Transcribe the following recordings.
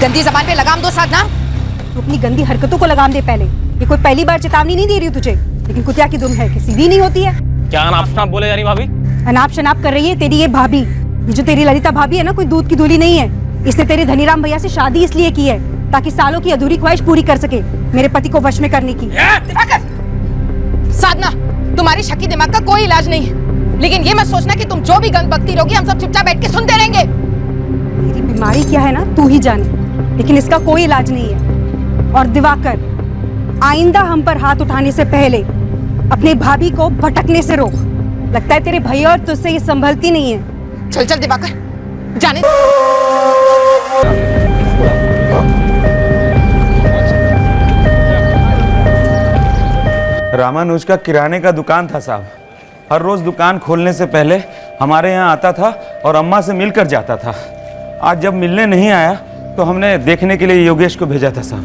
गंदी जबान पे लगाम दो साधना। तू अपनी गंदी हरकतों को लगाम दे पहले। ये कोई पहली बार चेतावनी नहीं दे रही हूँ तुझे, लेकिन कुतिया की दुम है कि सीधी नहीं होती है। क्या अनाप शनाप बोले जा रही भाभी? अनाप शनाप कर रही है तेरी ये भाभी। ये जो तेरी ललिता भाभी है ना, कोई दूध की धूली नहीं है। इसने तेरे धनीराम भैया से शादी इसलिए की है ताकि सालों की अधूरी ख्वाहिश पूरी कर सके, मेरे पति को वश में करने की। साधना, तुम्हारी शकी दिमाग का कोई इलाज नहीं है, लेकिन ये मत सोचना कि तुम जो भी गंद बकती रहोगी हम सब चुपचाप बैठ के सुनते रहेंगे। मेरी बीमारी क्या है ना तू ही जाने, लेकिन इसका कोई इलाज नहीं है। और दिवाकर, आइंदा हम पर हाथ उठाने से पहले अपने भाभी को भटकने से रोक। लगता है तेरे भैया और तुझसे ये संभलती नहीं है। चल चल दिवाकर, जाने। रामानुज का किराने का दुकान था साहब। हर रोज दुकान खोलने से पहले हमारे यहाँ आता था और अम्मा से मिलकर जाता था। आज जब मिलने नहीं आया तो हमने देखने के लिए योगेश को भेजा था साहब।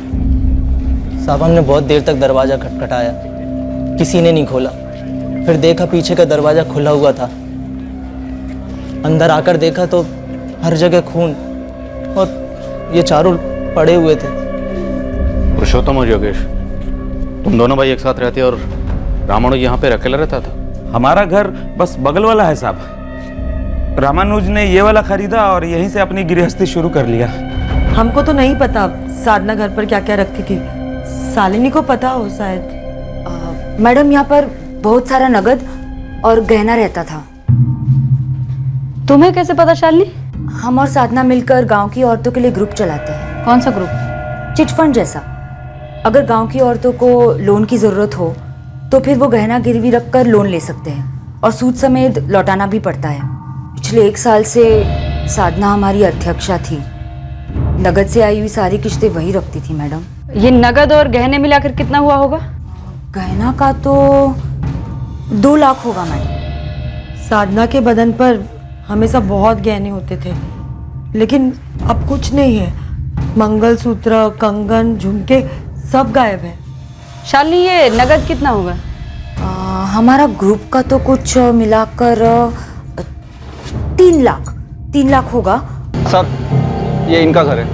साहब हमने बहुत देर तक दरवाज़ा खटखटाया, किसी ने नहीं खोला। फिर देखा पीछे का दरवाज़ा खुला हुआ था। अंदर आकर देखा तो हर जगह खून और ये चारों पड़े हुए थे। पुरुषोत्तम और योगेश, तुम दोनों भाई एक साथ रहते और रामानुज यहाँ पे अकेला रहता था? हमारा घर बस बगल वाला है साहब। रामानुज ने ये वाला खरीदा और यहीं से अपनी गृहस्थी शुरू कर लिया। हमको तो नहीं पता साधना घर पर क्या क्या रखती थी, शालिनी को पता हो शायद। मैडम, यहाँ पर बहुत सारा नगद और गहना रहता था। तुम्हें कैसे पता शालिनी? हम और साधना मिलकर गांव की औरतों के लिए ग्रुप चलाते हैं। कौन सा ग्रुप? चिटफंड जैसा। अगर गांव की औरतों को लोन की जरूरत हो तो फिर वो गहना गिरवी रखकर लोन ले सकते हैं और सूद समेत लौटाना भी पड़ता है। पिछले 1 साल से साधना हमारी अध्यक्षा थी। नगद से आई हुई सारी किश्तें वही रखती थी मैडम। ये नगद और गहने मिलाकर कितना हुआ होगा? गहना का तो 2 लाख होगा मैडम। साधना के बदन पर हमेशा बहुत गहने होते थे, लेकिन अब कुछ नहीं है। मंगलसूत्र, कंगन, झुमके सब गायब है। शालिनी, ये नगद कितना होगा? हमारा ग्रुप का तो कुछ मिलाकर 3 लाख होगा। सर, ये इनका घर है।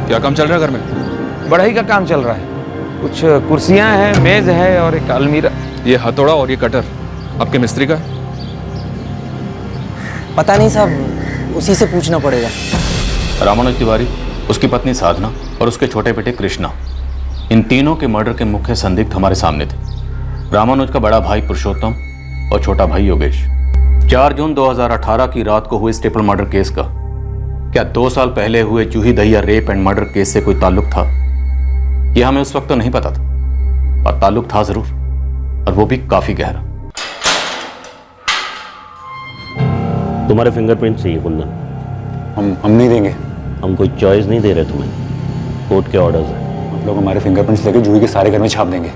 क्या काम चल रहा है घर में? बढ़ई का काम चल रहा है। कुछ कुर्सियां हैं, मेज है और एक अलमीरा। ये हथौड़ा और ये कटर आपके मिस्त्री का है? पता नहीं साहब, उसी से पूछना पड़ेगा। रामानुज तिवारी, उसकी पत्नी साधना और उसके छोटे बेटे कृष्णा, इन तीनों के मर्डर के मुख्य संदिग्ध हमारे सामने थे। रामानुज का बड़ा भाई पुरुषोत्तम और छोटा भाई योगेश। 4 जून 2018 की रात को हुए स्टेपल मर्डर केस का क्या 2 साल पहले हुए Juhi Dahiya rape and murder case से कोई ताल्लुक था? यह हमें उस वक्त तो नहीं पता था, पर ताल्लुक था जरूर, और वो भी काफी गहरा। तुम्हारे फिंगरप्रिंट चाहिए कुंदन। हम नहीं देंगे। हम कोई चॉइस नहीं दे रहे तुम्हें, कोर्ट के ऑर्डर्स हैं। आप लोग हमारे फिंगरप्रिंट्स लेके जूही के सारे घर में छाप देंगे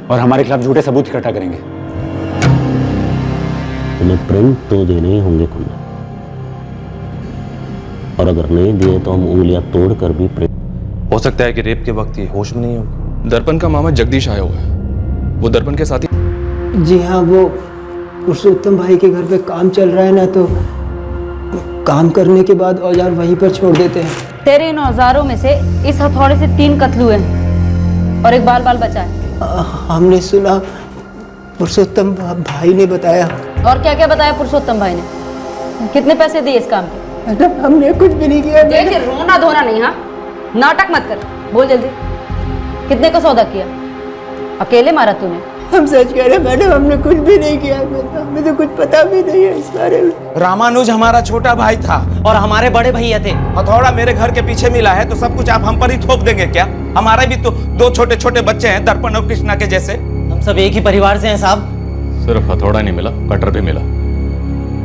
और हमारे खिलाफ झूठे सबूत इकट्ठा करेंगे। तुम्हें प्रिंट तो देने ही होंगे कुंदन, और अगर नहीं दिए तो हम उंगलियां तोड़ कर भी प्रिंट। हो सकता है कि रेप के वक्त ये होश में नहीं हो। दर्पण का मामा जगदीश आया हुआ है, वो दर्पण के साथी। जी हाँ, वो पुरुषोत्तम भाई के घर पे काम चल रहा है ना, तो काम करने के बाद औजार वहीं पर छोड़ देते हैं। तेरे इन औजारों में से इस हथौड़े से 3 कत्ल हुए हैं और एक बाल बचा है। हमने सुना, पुरुषोत्तम भाई ने बताया। और क्या क्या बताया पुरुषोत्तम भाई ने? कितने पैसे दिए इस काम के? मैडम, हमने कुछ भी नहीं किया। देखिए, रोना धोना नहीं, हाँ? नाटक मत कर, बोल जल्दी। कितने का सौदा किया? अकेले मारा तूने? हम सच कह रहे मैडम, हमने कुछ भी नहीं किया। हमें तो कुछ पता भी नहीं है इस बारे में। रामानुज हमारा छोटा भाई था और हमारे बड़े भैया थे। हथौड़ा मेरे घर के पीछे मिला है तो सब कुछ आप हम पर ही थोप देंगे क्या? हमारे भी तो 2 छोटे छोटे बच्चे हैं, दर्पण और कृष्णा के जैसे। हम सब एक ही परिवार से हैं साहब। सिर्फ हथौड़ा नहीं मिला, कटर भी मिला,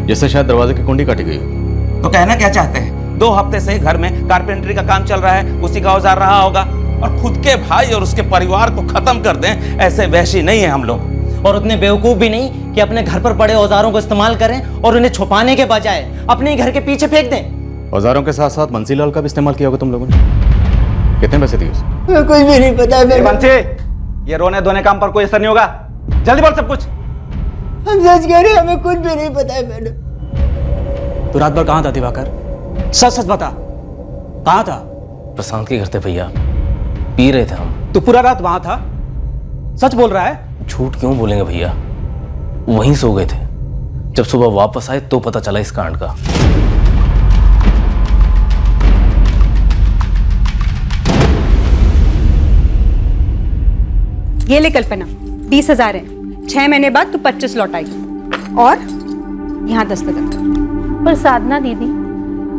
जिससे शायद दरवाजे की कुंडी काटी गई हो। तो कहना क्या चाहते हैं? 2 हफ्ते से घर में कारपेंटरी का काम चल रहा है, उसी का औजार रहा होगा, और खुद के भाई और उसके परिवार को खत्म कर दें, ऐसे वहशी नहीं है हम लोग। और उतने बेवकूफ भी नहीं कि अपने घर पर पड़े औजारों को इस्तेमाल करें और उन्हें छुपाने के बजाय अपने घर के पीछे फेंक दें। औजारों के साथ साथ बंसी लाल का भी इस्तेमाल किया होगा तुम लोगों ने। कितने पैसे दिए उसे? कुछ भी नहीं पता मेरे। बंसी, ये रोने धोने काम पर कोई असर नहीं होगा। जल्दी बोल सब कुछ। हम सच कह रहे, हमें कुछ भी नहीं पता है मैडम। तू रात भर कहाँ था दिवाकर? सच सच बता, कहाँ था? प्रशांत के घर थे भैया, पी रहे थे हम। तू पूरा रात वहां था? सच बोल रहा है? झूठ क्यों बोलेंगे भैया, वहीं सो गए थे। जब सुबह वापस आए तो पता चला इस कांड का। ये ले कल्पना, 20,000 है। 6 महीने बाद तू 25 लौटाई और यहाँ दस्तखत कर। पर साधना दीदी,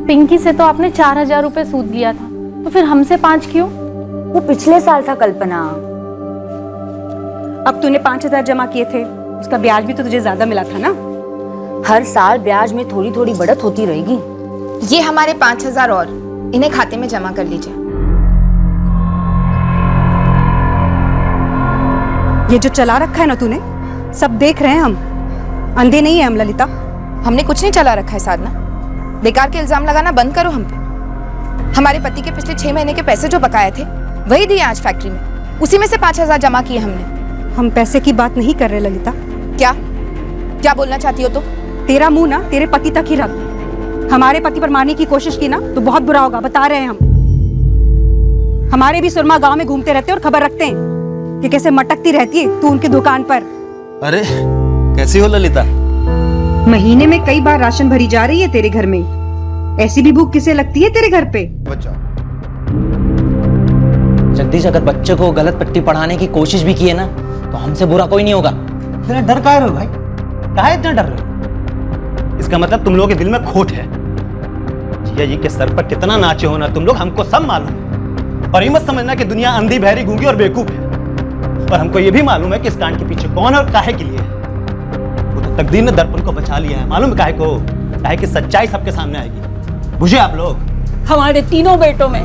पिंकी से तो आपने 4,000 रुपए सूद लिया था, तो फिर हमसे 5 क्यों? वो पिछले साल था कल्पना। अब तूने 5,000 जमा किए थे, उसका ब्याज भी तो तुझे ज्यादा मिला था ना। हर साल ब्याज में थोड़ी थोड़ी बढ़त होती रहेगी। ये हमारे 5,000 और इन्हें खाते में जमा कर लीजिए। ये जो चला रखा है ना तूने, सब देख रहे हैं हम, अंधे नहीं है हम ललिता। हमने कुछ नहीं चला रखा है साधना, बेकार के इल्जाम लगाना बंद करो हम पे। हमारे पति के पिछले 6 महीने के पैसे जो बकाए थे वही दिए आज फैक्ट्री में, उसी में से 5,000 जमा किए हमने। हम पैसे की बात नहीं कर रहे ललिता। क्या क्या बोलना चाहती हो तुम? तेरा मुंह ना तेरे पति तक ही रख। हमारे पति पर मारने की कोशिश की ना तो बहुत बुरा होगा, बता रहे हैं हम। हमारे भी सुरमा गांव में घूमते रहते और खबर रखते हैं कि कैसे मटकती रहती है तू उनकी दुकान पर। अरे कैसी हो ललिता? महीने में कई बार राशन भरी जा रही है तेरे घर में, ऐसी भी भूख किसे लगती है तेरे घर पे? जगदीश, अगर बच्चे को गलत पट्टी पढ़ाने की कोशिश भी की है ना तो हमसे बुरा कोई नहीं होगा। इतना डर काहे रहे हो भाई? काहे इतना डर रहे हो? इसका मतलब तुम लोगों के दिल में खोट है। जिया जी के सर पर कितना नाचे हो ना तुम लोग, हमको सब मालूम है। और ये मत समझना कि दुनिया अंधी, बहरी, गूंगी और बेवकूफ है। और हमको ये भी मालूम है कि इस कांड के पीछे कौन है और काहे के लिए है। वो तो तकदीर ने दर्पण को बचा लिया है। मालूम है काहे को? काहे कि सच्चाई सबके सामने आएगी। बुझे आप लोग? हमारे तीनों बेटों में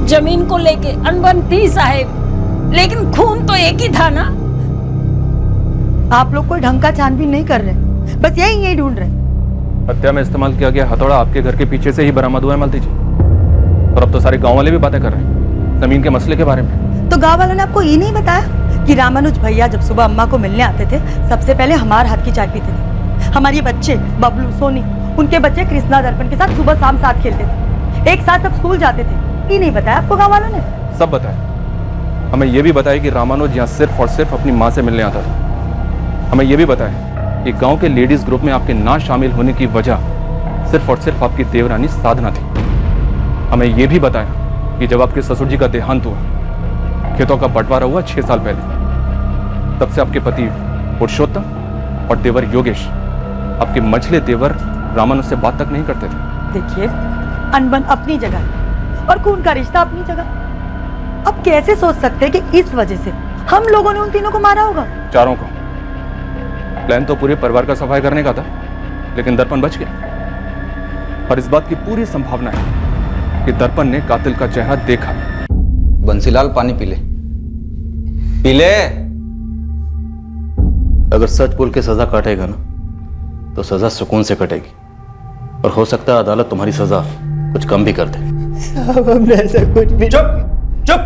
जमीन को लेके अनबन थी साहेब, लेकिन खून तो एक ही था ना। आप लोग कोई ढंग का छानबीन नहीं कर रहे, बस यही ढूंढ रहे। हत्या में इस्तेमाल किया गया हथौड़ा आपके घर के पीछे से ही बरामद हुआ है मालती जी। और अब तो सारे गांव वाले भी बातें कर रहे हैं जमीन के मसले के बारे में। तो गांव वालों ने आपको ये नहीं बताया कि रामानुज भैया जब सुबह अम्मा को मिलने आते थे सबसे पहले हमारे हाथ की चाय पीते थे। हमारे बच्चे बबलू, सोनी, उनके बच्चे कृष्णा दर्पण के साथ सुबह शाम साथ खेलते थे, एक साथ सब स्कूल जाते थे। ये नहीं बताया आपको गाँव वालों ने? सब बताया। हमें यह भी बताया कि रामानुज यहाँ सिर्फ और सिर्फ अपनी माँ से मिलने आता था। हमें यह भी बताया कि गांव के लेडीज ग्रुप में आपके ना शामिल होने की वजह सिर्फ और सिर्फ आपकी देवरानी साधना थी। हमें यह भी बताया कि जब आपके ससुर जी का देहांत हुआ, खेतों का बंटवारा हुआ 6 साल पहले, तब से आपके पति पुरुषोत्तम और देवर योगेश, आपके मझले देवर रामानुज से बात तक नहीं करते थे। देखिए, अनबन अपनी जगह है और खून का रिश्ता अपनी जगह। अब कैसे सोच सकते हैं कि इस वजह से हम लोगों ने उन तीनों को मारा होगा? चारों को। प्लान तो पूरे परिवार का सफाई करने का था, लेकिन दर्पण बच गया। और इस बात की पूरी संभावना है कि दर्पण ने कातिल का चेहरा देखा। बंसीलाल, पानी पी ले, पी ले। अगर सच बोल के सजा काटेगा ना तो सजा सुकून से कटेगी, और हो सकता है अदालत तुम्हारी सजा कुछ कम भी कर दे। साहब, हमने ऐसा कुछ भी। चुप चुप,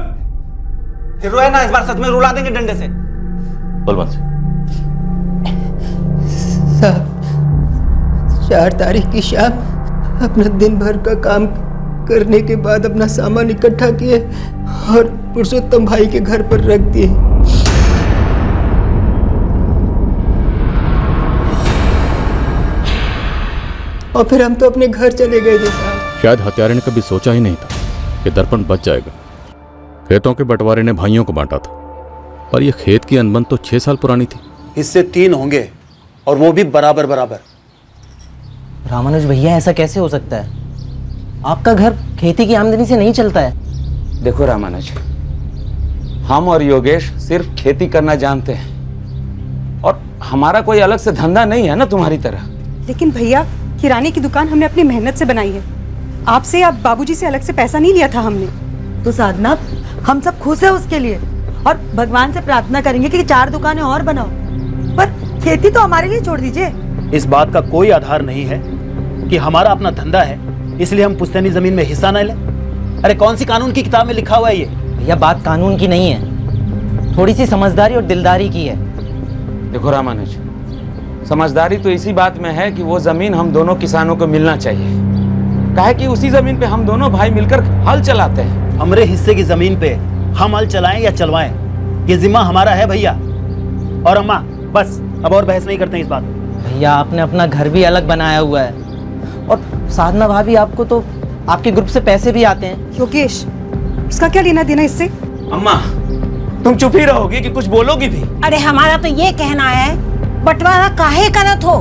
फिर रोए ना, इस बार सच में रुला देंगे डंडे से। बलवंत, 4 तारीख की शाम अपना दिन भर का काम करने के बाद अपना सामान इकट्ठा किए और पुरुषोत्तम भाई के घर पर रख दिए। और फिर हम तो अपने घर चले गए थे साहब। शायद हत्यारे ने कभी सोचा ही नहीं था कि दर्पण बच जाएगा। खेतों के बंटवारे ने भाइयों को बांटा था, पर यह खेत की अनबन तो 6 साल पुरानी थी। इससे 3 होंगे और वो भी बराबर बराबर। रामानुज भैया, ऐसा कैसे हो सकता है? आपका घर खेती की आमदनी से नहीं चलता है। देखो रामानुज, हम और योगेश सिर्फ खेती करना जानते हैं और हमारा कोई अलग से धंधा नहीं है ना तुम्हारी तरह। लेकिन भैया, किराने की दुकान हमने अपनी मेहनत से बनाई है। आपसे या बाबूजी से अलग से पैसा नहीं लिया था हमने। तो साधना, हम सब खुश है उसके लिए और भगवान से प्रार्थना करेंगे कि 4 दुकानें और बनाओ, पर खेती तो हमारे लिए छोड़ दीजिए। इस बात का कोई आधार नहीं है कि हमारा अपना धंधा है इसलिए हम पुश्तैनी जमीन में हिस्सा न लें। अरे कौन सी कानून की किताब में लिखा हुआ है ये? भैया, बात कानून की नहीं है, थोड़ी सी समझदारी और दिलदारी की है। देखो रामानुज, समझदारी तो इसी बात में है कि वो जमीन हम दोनों किसानों को मिलना चाहिए। काहे कि उसी जमीन पे हम दोनों भाई मिलकर हल चलाते हैं। हमरे हिस्से की जमीन पे हम हल चलाएं या चलवाएं, ये जिम्मा हमारा है भैया। और अम्मा बस, अब और बहस नहीं करते इस बात। भैया आपने अपना घर भी अलग बनाया हुआ है, और साधना भाभी आपको तो आपके ग्रुप से पैसे भी आते हैं। योगेश, इसका क्या लेना देना इससे? अम्मा तुम चुप ही रहोगी कि कुछ बोलोगी भी? अरे हमारा तो ये कहना है, बंटवारा काहे करत हो?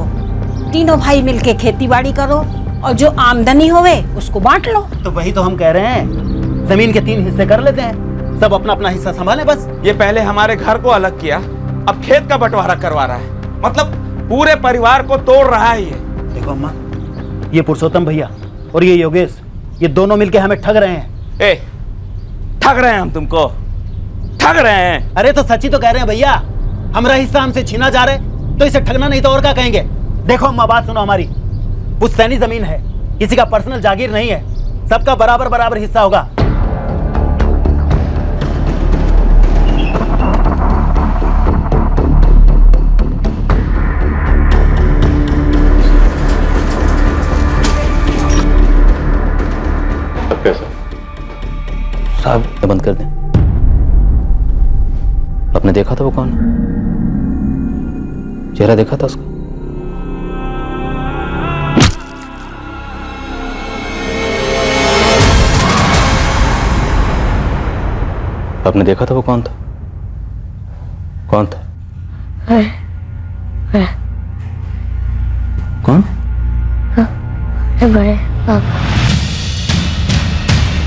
तीनों भाई मिलके खेती बाड़ी करो और जो आमदनी होवे उसको बांट लो। तो वही तो हम कह रहे हैं, जमीन के 3 हिस्से कर लेते हैं, सब अपना अपना हिस्सा संभालें बस। ये पहले हमारे घर को अलग किया, अब खेत का बंटवारा करवा रहा है, मतलब पूरे परिवार को तोड़ रहा है ये। देखो अम्मा, ये पुरुषोत्तम भैया और ये योगेश, ये दोनों मिलके हमें ठग रहे हैं। ए, ठग रहे हैं हम तुमको? ठग रहे हैं? अरे तो सच्ची तो कह रहे हैं भैया, हमारा हिस्सा हमसे छीना जा रहे, तो इसे ठगना नहीं तो और क्या कहेंगे। देखो अम्मा, बात सुनो हमारी, पुश्तैनी जमीन है, किसी का पर्सनल जागीर नहीं है, सबका बराबर बराबर हिस्सा होगा। साहब बंद कर दें। आपने देखा था वो कौन? चेहरा देखा था उसका? आपने देखा था वो कौन था? कौन था? कौन? बड़े पापा।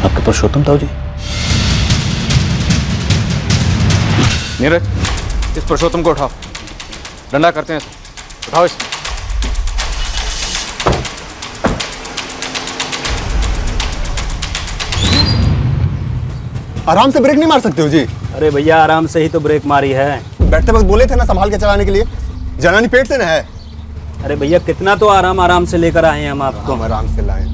आपके पुरुषोत्तम ताऊ जी? नीरज, इस पुरुषोत्तम को उठाओ, डंडा करते हैं, उठाओ इस। आराम से ब्रेक नहीं मार सकते हो जी? अरे भैया आराम से ही तो ब्रेक मारी है। बैठते वक्त बोले थे ना संभाल के चलाने के लिए, जनानी पेट से न है। अरे भैया कितना तो आराम से लेकर आए हैं हम आपको। आराम से लाए।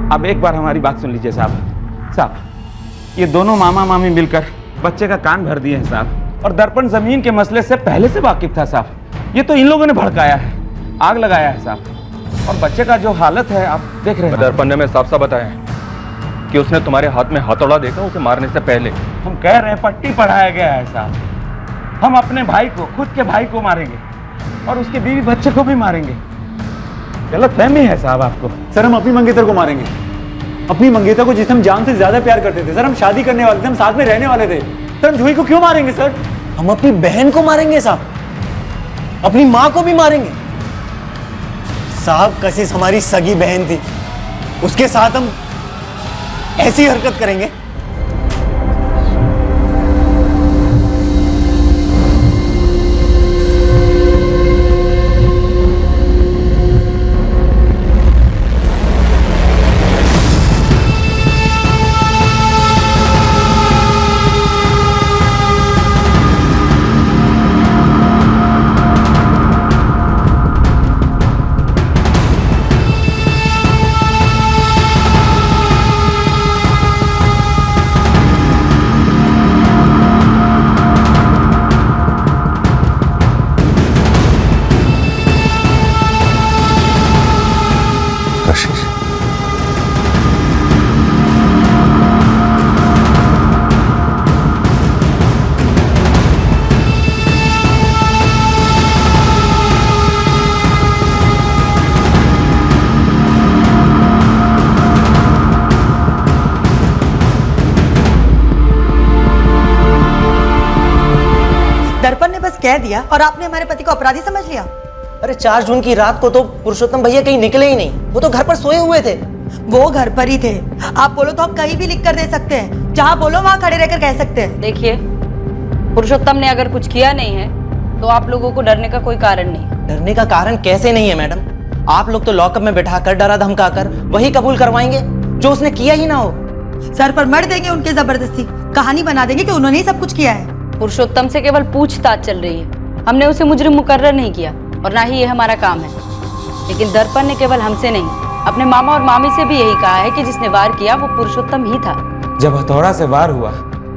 अब एक बार हमारी बात सुन लीजिए साहब, ये दोनों मामा मामी मिलकर बच्चे का कान भर दिए हैं साहब, और दर्पण जमीन के मसले से पहले से वाकिफ था साहब। ये तो इन लोगों ने भड़काया है, आग लगाया है साहब, और बच्चे का जो हालत है आप देख रहे हैं। दर्पण ने मैं साफ साफ बताया है कि उसने तुम्हारे हाथ में हथौड़ा देखा उसे मारने से पहले। हम कह रहे हैं पट्टी पढ़ाया गया है साहब, हम अपने भाई को, खुद के भाई को मारेंगे और उसके बीवी बच्चे को भी मारेंगे। गलत फहमी है साहब आपको। सर हम अपनी मंगेतर को मारेंगे, अपनी मंगेतर को जिसे हम जान से ज्यादा प्यार करते थे। सर हम शादी करने वाले थे, हम साथ में रहने वाले थे। सर हम जूही को क्यों मारेंगे सर? हम अपनी बहन को मारेंगे साहब, अपनी माँ को भी मारेंगे साहब। कशिश हमारी सगी बहन थी, उसके साथ हम ऐसी हरकत करेंगे? दर्पण ने बस कह दिया और आपने हमारे पति को अपराधी समझ लिया। अरे 4 जून की रात को तो पुरुषोत्तम भैया कहीं निकले ही नहीं, वो तो घर पर सोए हुए थे। वो घर पर ही थे, आप बोलो तो हम कहीं भी लिख कर दे सकते हैं, जहाँ बोलो वहाँ खड़े रहकर कह सकते हैं। देखिए, पुरुषोत्तम ने अगर कुछ किया नहीं है तो आप लोगों को डरने का कोई कारण नहीं है। डरने का कारण कैसे नहीं है मैडम? आप लोग तो लॉकअप में बैठाकर डरा धमकाकर वही कबूल करवाएंगे जो उसने किया ही ना हो। सर पर मर देंगे उनके जबरदस्ती, कहानी बना देंगे कि उन्होंने ही सब कुछ किया है। पुरुषोत्तम से केवल पूछताछ चल रही है, हमने उसे मुजरिम मुकर्रर नहीं किया और ना ही ये हमारा काम है। लेकिन दर्पण ने केवल हमसे नहीं, अपने मामा और मामी से भी यही कहा है कि जिसने वार किया वो पुरुषोत्तम ही था। जब हथौड़ा से वार हुआ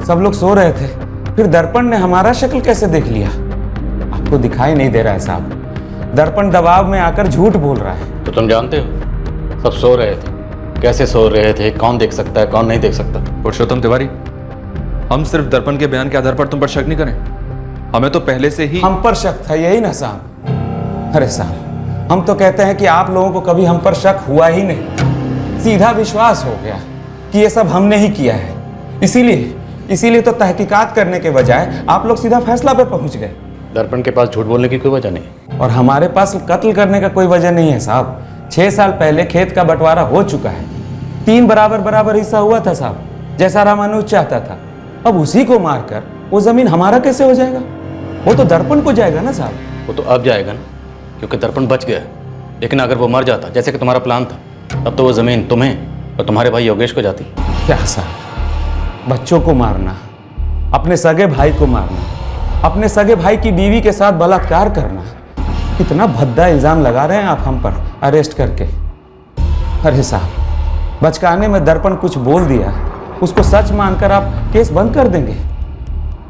सब लोग सो रहे थे, फिर दर्पण ने हमारा शक्ल कैसे देख लिया? आपको दिखाई नहीं दे रहा है साहब, दर्पण दबाव में आकर झूठ बोल रहा है। तो तुम जानते हो सब सो रहे थे, कैसे सो रहे थे, कौन देख सकता है कौन नहीं देख सकता। पुरुषोत्तम तिवारी, हम सिर्फ दर्पण के बयान के आधार पर तुम पर शक नहीं करें, हमें तो पहले से ही हम पर शक था, यही ना साहब? अरे साहब, हम तो कहते हैं कि आप लोगों को कभी हम पर शक हुआ ही नहीं, सीधा विश्वास हो गया कि ये सब हमने ही किया है। इसीलिए तो तहकीकात करने के बजाय आप लोग सीधा फैसला पे पहुंच गए। दर्पण के पास झूठ बोलने की कोई वजह नहीं, और हमारे पास कत्ल करने का कोई वजह नहीं है साहब। 6 साल पहले खेत का बंटवारा हो चुका है, 3 बराबर हिस्सा हुआ था साहब, जैसा रामानुज चाहता था। अब उसी को मारकर वो जमीन हमारा कैसे हो जाएगा? वो तो दर्पण को जाएगा ना साहब। वो तो अब जाएगा ना, क्योंकि दर्पण बच गया। लेकिन अगर वो मर जाता जैसे कि तुम्हारा प्लान था, तब तो वो जमीन तुम्हें और तुम्हारे भाई योगेश को जाती। क्या साहब, बच्चों को मारना, अपने सगे भाई को मारना, अपने सगे भाई की बीवी के साथ बलात्कार करना, कितना भद्दा इल्जाम लगा रहे हैं आप हम पर अरेस्ट करके। अरे साहब, बचकाने में दर्पण कुछ बोल दिया, उसको सच मानकर आप केस बंद कर देंगे,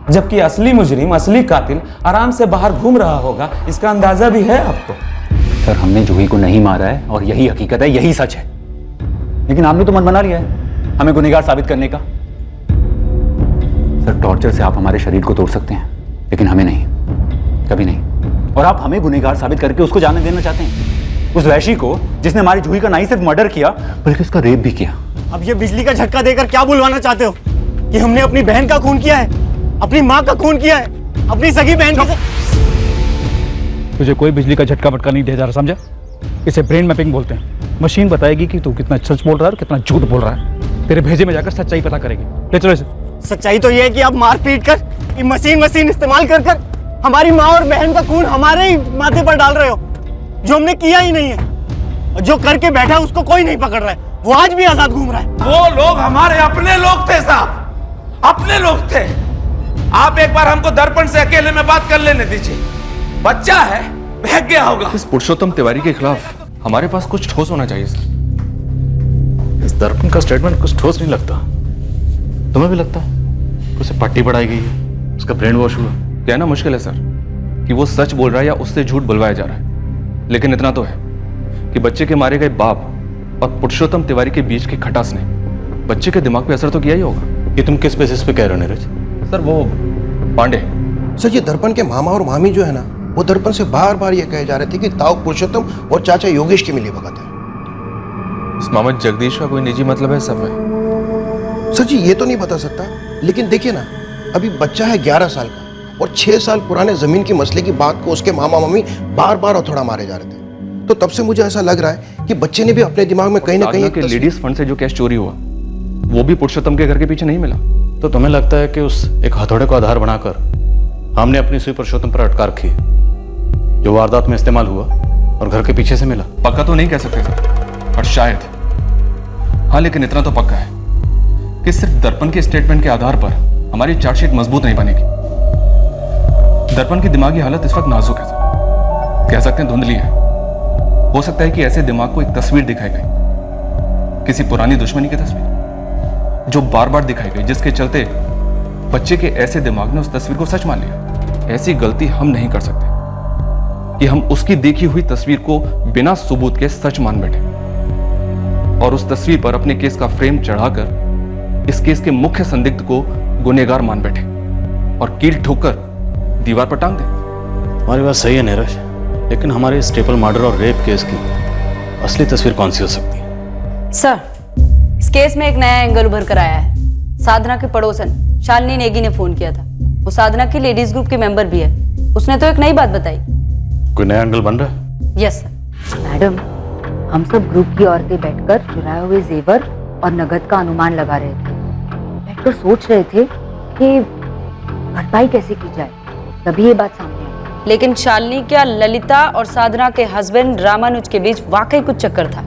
जबकि असली मुजरिम, असली कातिल आराम से बाहर घूम रहा होगा, इसका अंदाजा भी है आपको? सर, हमने जूही को नहीं मारा है और यही हकीकत है, यही सच है। लेकिन आपने तो मन बना लिया है हमें गुनहगार साबित करने का। सर, टॉर्चर से आप हमारे शरीर को तोड़ सकते हैं, लेकिन हमें नहीं, कभी नहीं। और आप हमें गुनहगार साबित करके उसको जाने देना चाहते हैं, उस वैशी को जिसने हमारी जूही का ना ही सिर्फ मर्डर किया बल्कि उसका रेप भी किया। अब ये बिजली का झटका देकर क्या बुलवाना चाहते हो कि हमने अपनी बहन का खून किया है, अपनी माँ का खून किया है, अपनी सगी बहन का? तुझे कोई बिजली का झटका वटका नहीं दिया जा रहा, समझा? इसे ब्रेन मैपिंग बोलते हैं। मशीन बताएगी कि तू कितना सच बोल रहा है और कितना झूठ बोल रहा है। तेरे भेजे में जाकर सच्चाई पता करेगी। ले चलो इसे। सच्चाई तो ये है कि आप मार पीट कर, ये मशीन इस्तेमाल कर कर हमारी माँ और बहन का खून हमारे ही माथे पर डाल रहे हो, जो हमने किया ही नहीं है। और जो करके बैठा है उसको कोई नहीं पकड़ रहा है, वो आज भी आजाद घूम रहा है। वो लोग हमारे अपने लोग थे साहब, अपने लोग थे। आप एक बार हमको दर्पण से अकेले में बात कर लेने दीजिए, बच्चा है, बहक गया होगा। इस पुरुषोत्तम तिवारी के खिलाफ हमारे पास कुछ ठोस होना चाहिए सर। इस दर्पण का स्टेटमेंट कुछ ठोस नहीं लगता, तुम्हें भी लगता है उसे पट्टी पढ़ाई गई है, उसका ब्रेन वॉश हुआ? कहना मुश्किल है सर कि वो सच बोल रहा है या उससे झूठ बुलवाया जा रहा है, लेकिन इतना तो है कि बच्चे के मारे गए बाप और पुरुषोत्तम तिवारी के बीच की खटास ने बच्चे के दिमाग पे असर तो किया ही होगा। ये तुम किस बेसिस पे कह रहे हो नीरज? सर वो पांडे सर, ये दर्पण के मामा और मामी जो है ना, वो दर्पण से बार बार ये कहे जा रहे थे कि ताऊ पुरुषोत्तम और चाचा योगेश की मिली भगत है। इस मामा जगदीश का कोई निजी मतलब है सब में? सर जी, ये तो नहीं बता सकता, लेकिन देखिए ना, अभी बच्चा है 11 साल का और 6 साल पुराने जमीन के मसले की बात को उसके मामा मामी बार बार हथौड़ा मारे जा रहे थे। तो तब से मुझे ऐसा लग रहा है कि बच्चे ने भी अपने दिमाग में कहीं ना कहीं के लेडीज फंड से जो कैश चोरी हुआ वो भी पुरुषोत्तम के घर के पीछे नहीं मिला। तो तुम्हें लगता है कि उस एक हथौड़े को आधार बनाकर हमने अपनी सुई पुरुषोत्तम पर अटका रखी, जो वारदात में इस्तेमाल हुआ और घर के पीछे से मिला? पक्का तो नहीं कह सकते सर, और शायद हाँ, लेकिन इतना तो पक्का है कि सिर्फ दर्पण के स्टेटमेंट के आधार पर हमारी चार्जशीट मजबूत नहीं बनेगी। दर्पण की दिमागी हालत इस वक्त नाजुक है सर, कह सकते हैं धुंधली है। हो सकता है कि ऐसे दिमाग को एक तस्वीर दिखाई गई, किसी पुरानी दुश्मनी की तस्वीर जो बार बार दिखाई गई, जिसके चलते बच्चे के ऐसे दिमाग ने उस तस्वीर को सच मान लिया। ऐसी गलती हम नहीं कर सकते कि हम उसकी देखी हुई तस्वीर को बिना सबूत के सच मान बैठे और उस तस्वीर पर अपने केस का फ्रेम चढ़ाकर इस केस के मुख्य संदिग्ध को गुनहगार मान बैठे और कील ठोककर दीवार पर टांग दे। हमारी बात सही है नीरज, लेकिन हमारे स्टेपल मर्डर और रेप केस की असली तस्वीर कौन सी हो सकती है? सर, इस केस में एक नया एंगल उभर कर आया है। साधना के पड़ोसन शालिनी नेगी ने फोन किया था, वो साधना की लेडीज ग्रुप के मेंबर भी है। उसने तो एक नई बात बताई। कोई नया एंगल बन रहा है? Yes sir. मैडम, हम सब ग्रुप की औरतें बैठकर चुराए हुए जेवर और नगद का अनुमान लगा रहे थे। बैठकर सोच रहे थे कि भरपाई कैसे की जाए, तभी ये बात सामने आई। लेकिन शालिनी क्या ललिता और साधना के हस्बैंड रामानुज के बीच वाकई कुछ चक्कर था?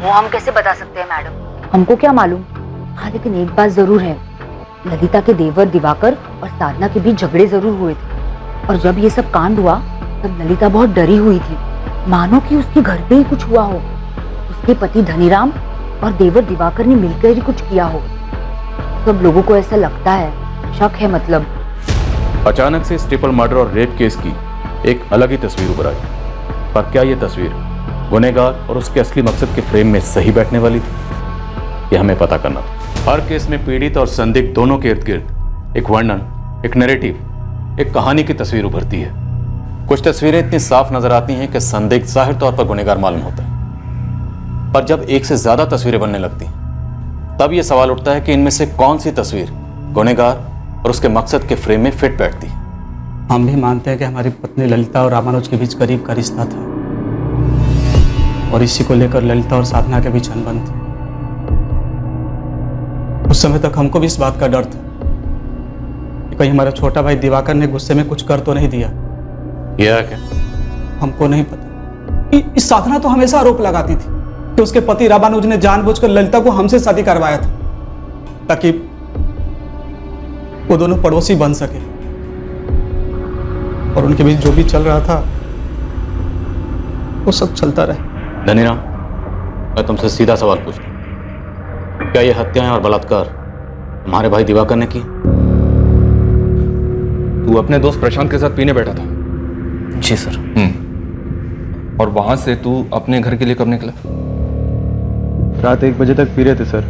वो हम कैसे बता सकते हैं मैडम, हमको क्या मालूम। हाँ लेकिन एक बात जरूर है, ललिता के देवर दिवाकर और साधना के बीच झगड़े जरूर हुए थे। और जब ये सब कांड हुआ तब ललिता बहुत डरी हुई थी, मानो कि उसके घर पे ही कुछ हुआ हो। उसके पति धनीराम और देवर दिवाकर ने मिलकर ही कुछ किया हो। सब लोगों को ऐसा लगता है, शक है मतलब। अचानक से इस ट्रिपल मर्डर और रेप केस की एक अलग ही तस्वीर उभर आई, पर क्या ये तस्वीर गुनहगार और उसके असली मकसद के फ्रेम में सही बैठने वाली थी, यह हमें पता करना था। हर केस में पीड़ित और संदिग्ध दोनों के इर्द गिर्द एक वर्णन, एक नैरेटिव, एक कहानी की तस्वीर उभरती है। कुछ तस्वीरें इतनी साफ नजर आती हैं कि संदिग्ध जाहिर तौर पर गुनहगार मालूम होता है, पर जब एक से ज्यादा तस्वीरें बनने लगती तब यह सवाल उठता है कि इनमें से कौन सी तस्वीर गुनहगार और उसके मकसद के फ्रेम में फिट बैठती है। हम भी मानते हैं कि हमारी पत्नी ललिता और रामानुज के बीच करीब का रिश्ता था, और इसी को लेकर ललिता और साधना के बीच अनबन थी। उस समय तक हमको भी इस बात का डर था कि कहीं हमारा छोटा भाई दिवाकर ने गुस्से में कुछ कर तो नहीं दिया। यह क्या? हमको नहीं पता। इस साधना तो हमेशा आरोप लगाती थी कि उसके पति रामानुज ने जानबूझकर ललिता को हमसे शादी करवाया था ताकि वो दोनों पड़ोसी बन सके, और उनके बीच जो भी चल रहा था वो सब चलता रहे। धनीराम, मैं तुमसे सीधा सवाल पूछता हूं, क्या ये हत्याएं और बलात्कार तुम्हारे भाई दिवाकर ने की? तू अपने दोस्त प्रशांत के साथ पीने बैठा था? जी सर। और वहां से तू अपने घर के लिए कब निकला? रात 1 बजे तक पी रहे थे सर,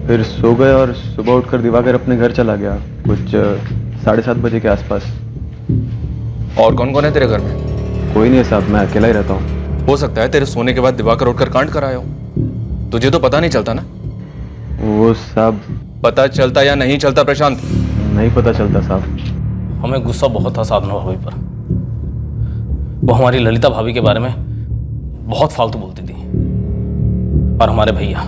फिर सो गए और सुबह उठकर दिवाकर अपने घर चला गया कुछ 7:30 बजे के आसपास। और कौन कौन है तेरे घर में? कोई नहीं है साहब, मैं अकेला ही रहता हूँ। हो सकता है तेरे सोने के बाद दिवाकर उठकर कांड कराया हो, तुझे तो पता नहीं चलता ना? वो साहब पता चलता या नहीं चलता प्रशांत? नहीं पता चलता साहब। हमें गुस्सा बहुत था साधना भाभी पर। वो हमारी ललिता भाभी के बारे में बहुत फालतू बोलती थी, और हमारे भैया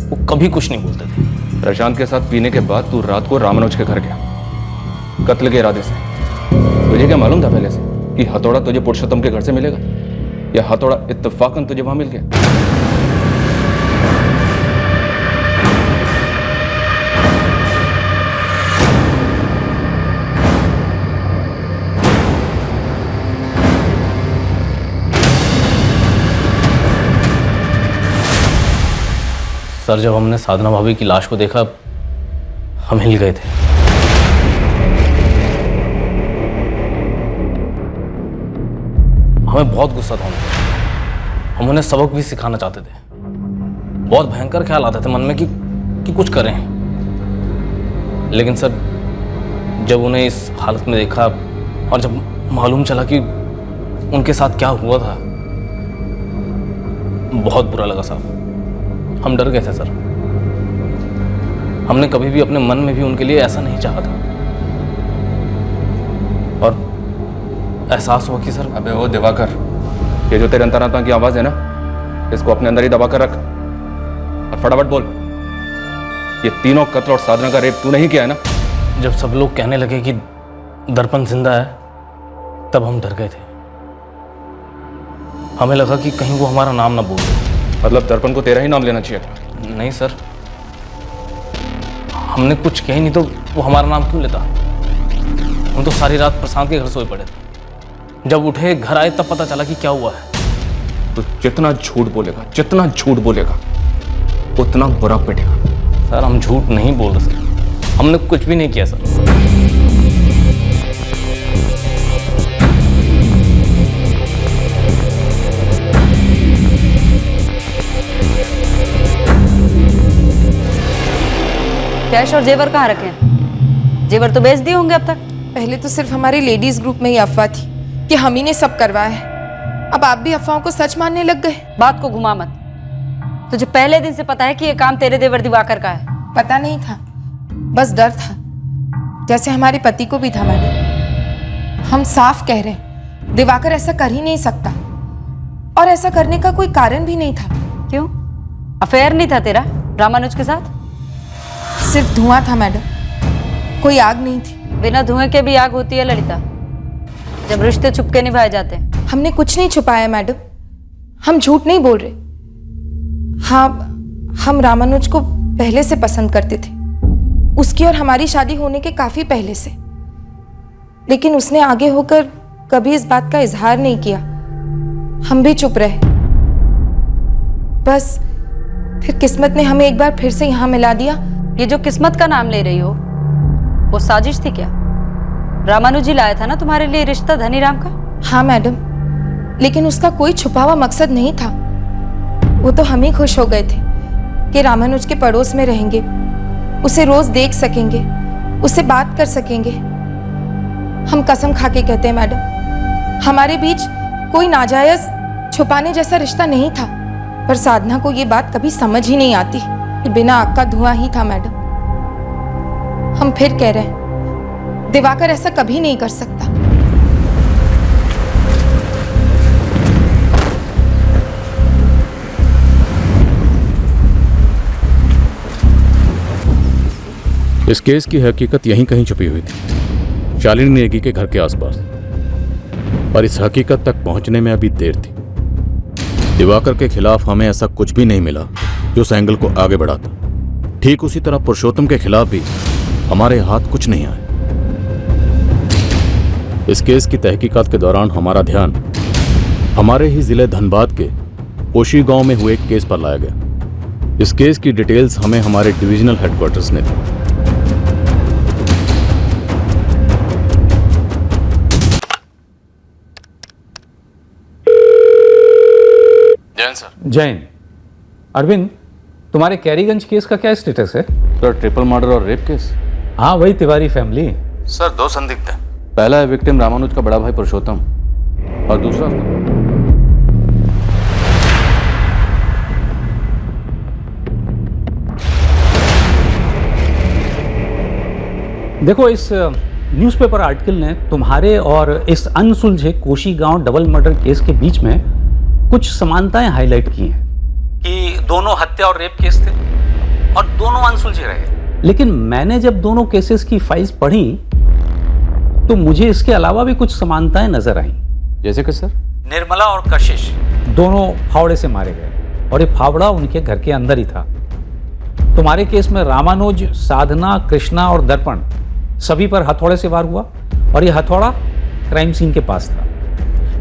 वो कभी कुछ नहीं बोलते थे। प्रशांत के साथ पीने के बाद तू रात को रामानुज के घर गया कत्ल के इरादे से। तुझे क्या मालूम था पहले से कि हथौड़ा तुझे पुरुषोत्तम के घर से मिलेगा, या हथौड़ा इत्तेफाकन तुझे वहां मिल गया? सर, जब हमने साधना भाभी की लाश को देखा हम हिल गए थे। हमें बहुत गुस्सा था हम उन्हें सबक भी सिखाना चाहते थे। बहुत भयंकर ख्याल आते थे मन में कि कुछ करें, लेकिन सर जब उन्हें इस हालत में देखा और जब मालूम चला कि उनके साथ क्या हुआ था, बहुत बुरा लगा साहब। हम डर गए थे सर। हमने कभी भी अपने मन में भी उनके लिए ऐसा नहीं चाहा था, और एहसास हुआ कि सर। अबे ओ दिवाकर, ये जो तेरे अंतरात्मा की आवाज है ना, इसको अपने अंदर ही दबा कर रख और फटाफट बोल, ये तीनों कत्ल और साधना का रेप तू नहीं किया है ना? जब सब लोग कहने लगे कि दर्पण जिंदा है तब हम डर गए थे। हमें लगा कि कहीं वो हमारा नाम ना बोल दे। मतलब दर्पण को तेरा ही नाम लेना चाहिए था? नहीं सर, हमने कुछ किया ही नहीं तो वो हमारा नाम क्यों लेता? हम तो सारी रात प्रशांत के घर सोए पड़े थे। जब उठे घर आए तब पता चला कि क्या हुआ है। तो जितना झूठ बोलेगा, जितना झूठ बोलेगा उतना बुरा पिटेगा। सर हम झूठ नहीं बोल रहे सर, हमने कुछ भी नहीं किया सर। कैश और जेवर कहाँ रखे हैं? जेवर तो बेच दिए होंगे अब तक। पहले तो सिर्फ हमारे लेडीज ग्रुप में ही अफवाह थी कि हम ही ने सब करवाया है, अब आप भी अफवाहों को सच मानने लग गए। बात को घुमा मत। तुझे पहले दिन से पता है कि ये काम तेरे देवर दिवाकर का है? पता नहीं था, बस डर था, जैसे हमारे पति को भी था। मैडम, हम साफ कह रहे हैं दिवाकर ऐसा कर ही नहीं सकता, और ऐसा करने का कोई कारण भी नहीं था। क्यों? अफेयर नहीं था तेरा रामानुज के साथ? सिर्फ धुआं था मैडम, कोई आग नहीं थी। बिना धुएं के भी आग होती है ललिता। जब रिश्ते छुपके निभाए जाते हैं। हमने कुछ नहीं छुपाया मैडम, हम झूठ नहीं बोल रहे। हाँ, हम रामानुज को पहले से पसंद करते थे, उसकी और हमारी शादी होने के काफी पहले से। लेकिन उसने आगे होकर कभी इस बात का इजहार नहीं किया, हम भी चुप रहे। बस फिर किस्मत ने हमें एक बार फिर से यहाँ मिला दिया। ये जो किस्मत का नाम ले रही हो, वो साजिश थी क्या? रामानुज जी लाया था ना तुम्हारे लिए रिश्ता धनीराम का? हाँ मैडम, लेकिन उसका कोई छुपा हुआ मकसद नहीं था। वो तो हम ही खुश हो गए थे कि रामानुज के पड़ोस में रहेंगे, उसे रोज देख सकेंगे, उससे बात कर सकेंगे। हम कसम खा के कहते हैं मैडम, हमारे बीच कोई नाजायज छुपाने जैसा रिश्ता नहीं था। पर साधना को ये बात कभी समझ ही नहीं आती कि बिना आग का धुआं ही था मैडम। हम फिर कह रहे हैं, दिवाकर ऐसा कभी नहीं कर सकता। इस केस की हकीकत यहीं कहीं छुपी हुई थी, शालिनी नेगी के घर के आसपास। और इस हकीकत तक पहुंचने में अभी देर थी। दिवाकर के खिलाफ हमें ऐसा कुछ भी नहीं मिला जो उस एंगल को आगे बढ़ाता। ठीक उसी तरह पुरुषोत्तम के खिलाफ भी हमारे हाथ कुछ नहीं आए। इस केस की तहकीकात के दौरान हमारा ध्यान हमारे ही जिले धनबाद के कोशी गांव में हुए एक केस पर लाया गया। इस केस की डिटेल्स हमें हमारे डिविजनल हेडक्वार्टर्स ने दी। जैन सर। जैन। अरविंद, तुम्हारे कैरीगंज केस का क्या स्टेटस है? सर, ट्रिपल मर्डर और रेप केस। हाँ, वही तिवारी फैमिली। सर, 2 संदिग्ध हैं। पहला है विक्टिम रामानुज का बड़ा भाई पुरुषोत्तम और दूसरा देखो, इस न्यूज़पेपर आर्टिकल ने तुम्हारे और इस अनसुलझे कोशी गांव डबल मर्डर केस के बीच में कुछ समानताएं हाईलाइट की हैं कि दोनों हत्या और रेप केस थे और दोनों अनसुलझे रहे। लेकिन मैंने जब दोनों केसेस की फाइल्स पढ़ी तो मुझे इसके अलावा भी कुछ समानताएं नजर आईं। जैसे कि सर? निर्मला और कशिश दोनों फावड़े से मारे गए और ये फावड़ा उनके घर के अंदर ही था। तुम्हारे केस में रामानुज, साधना, कृष्णा और दर्पण सभी पर हथौड़े से वार हुआ और ये हथौड़ा क्राइम सीन के पास था।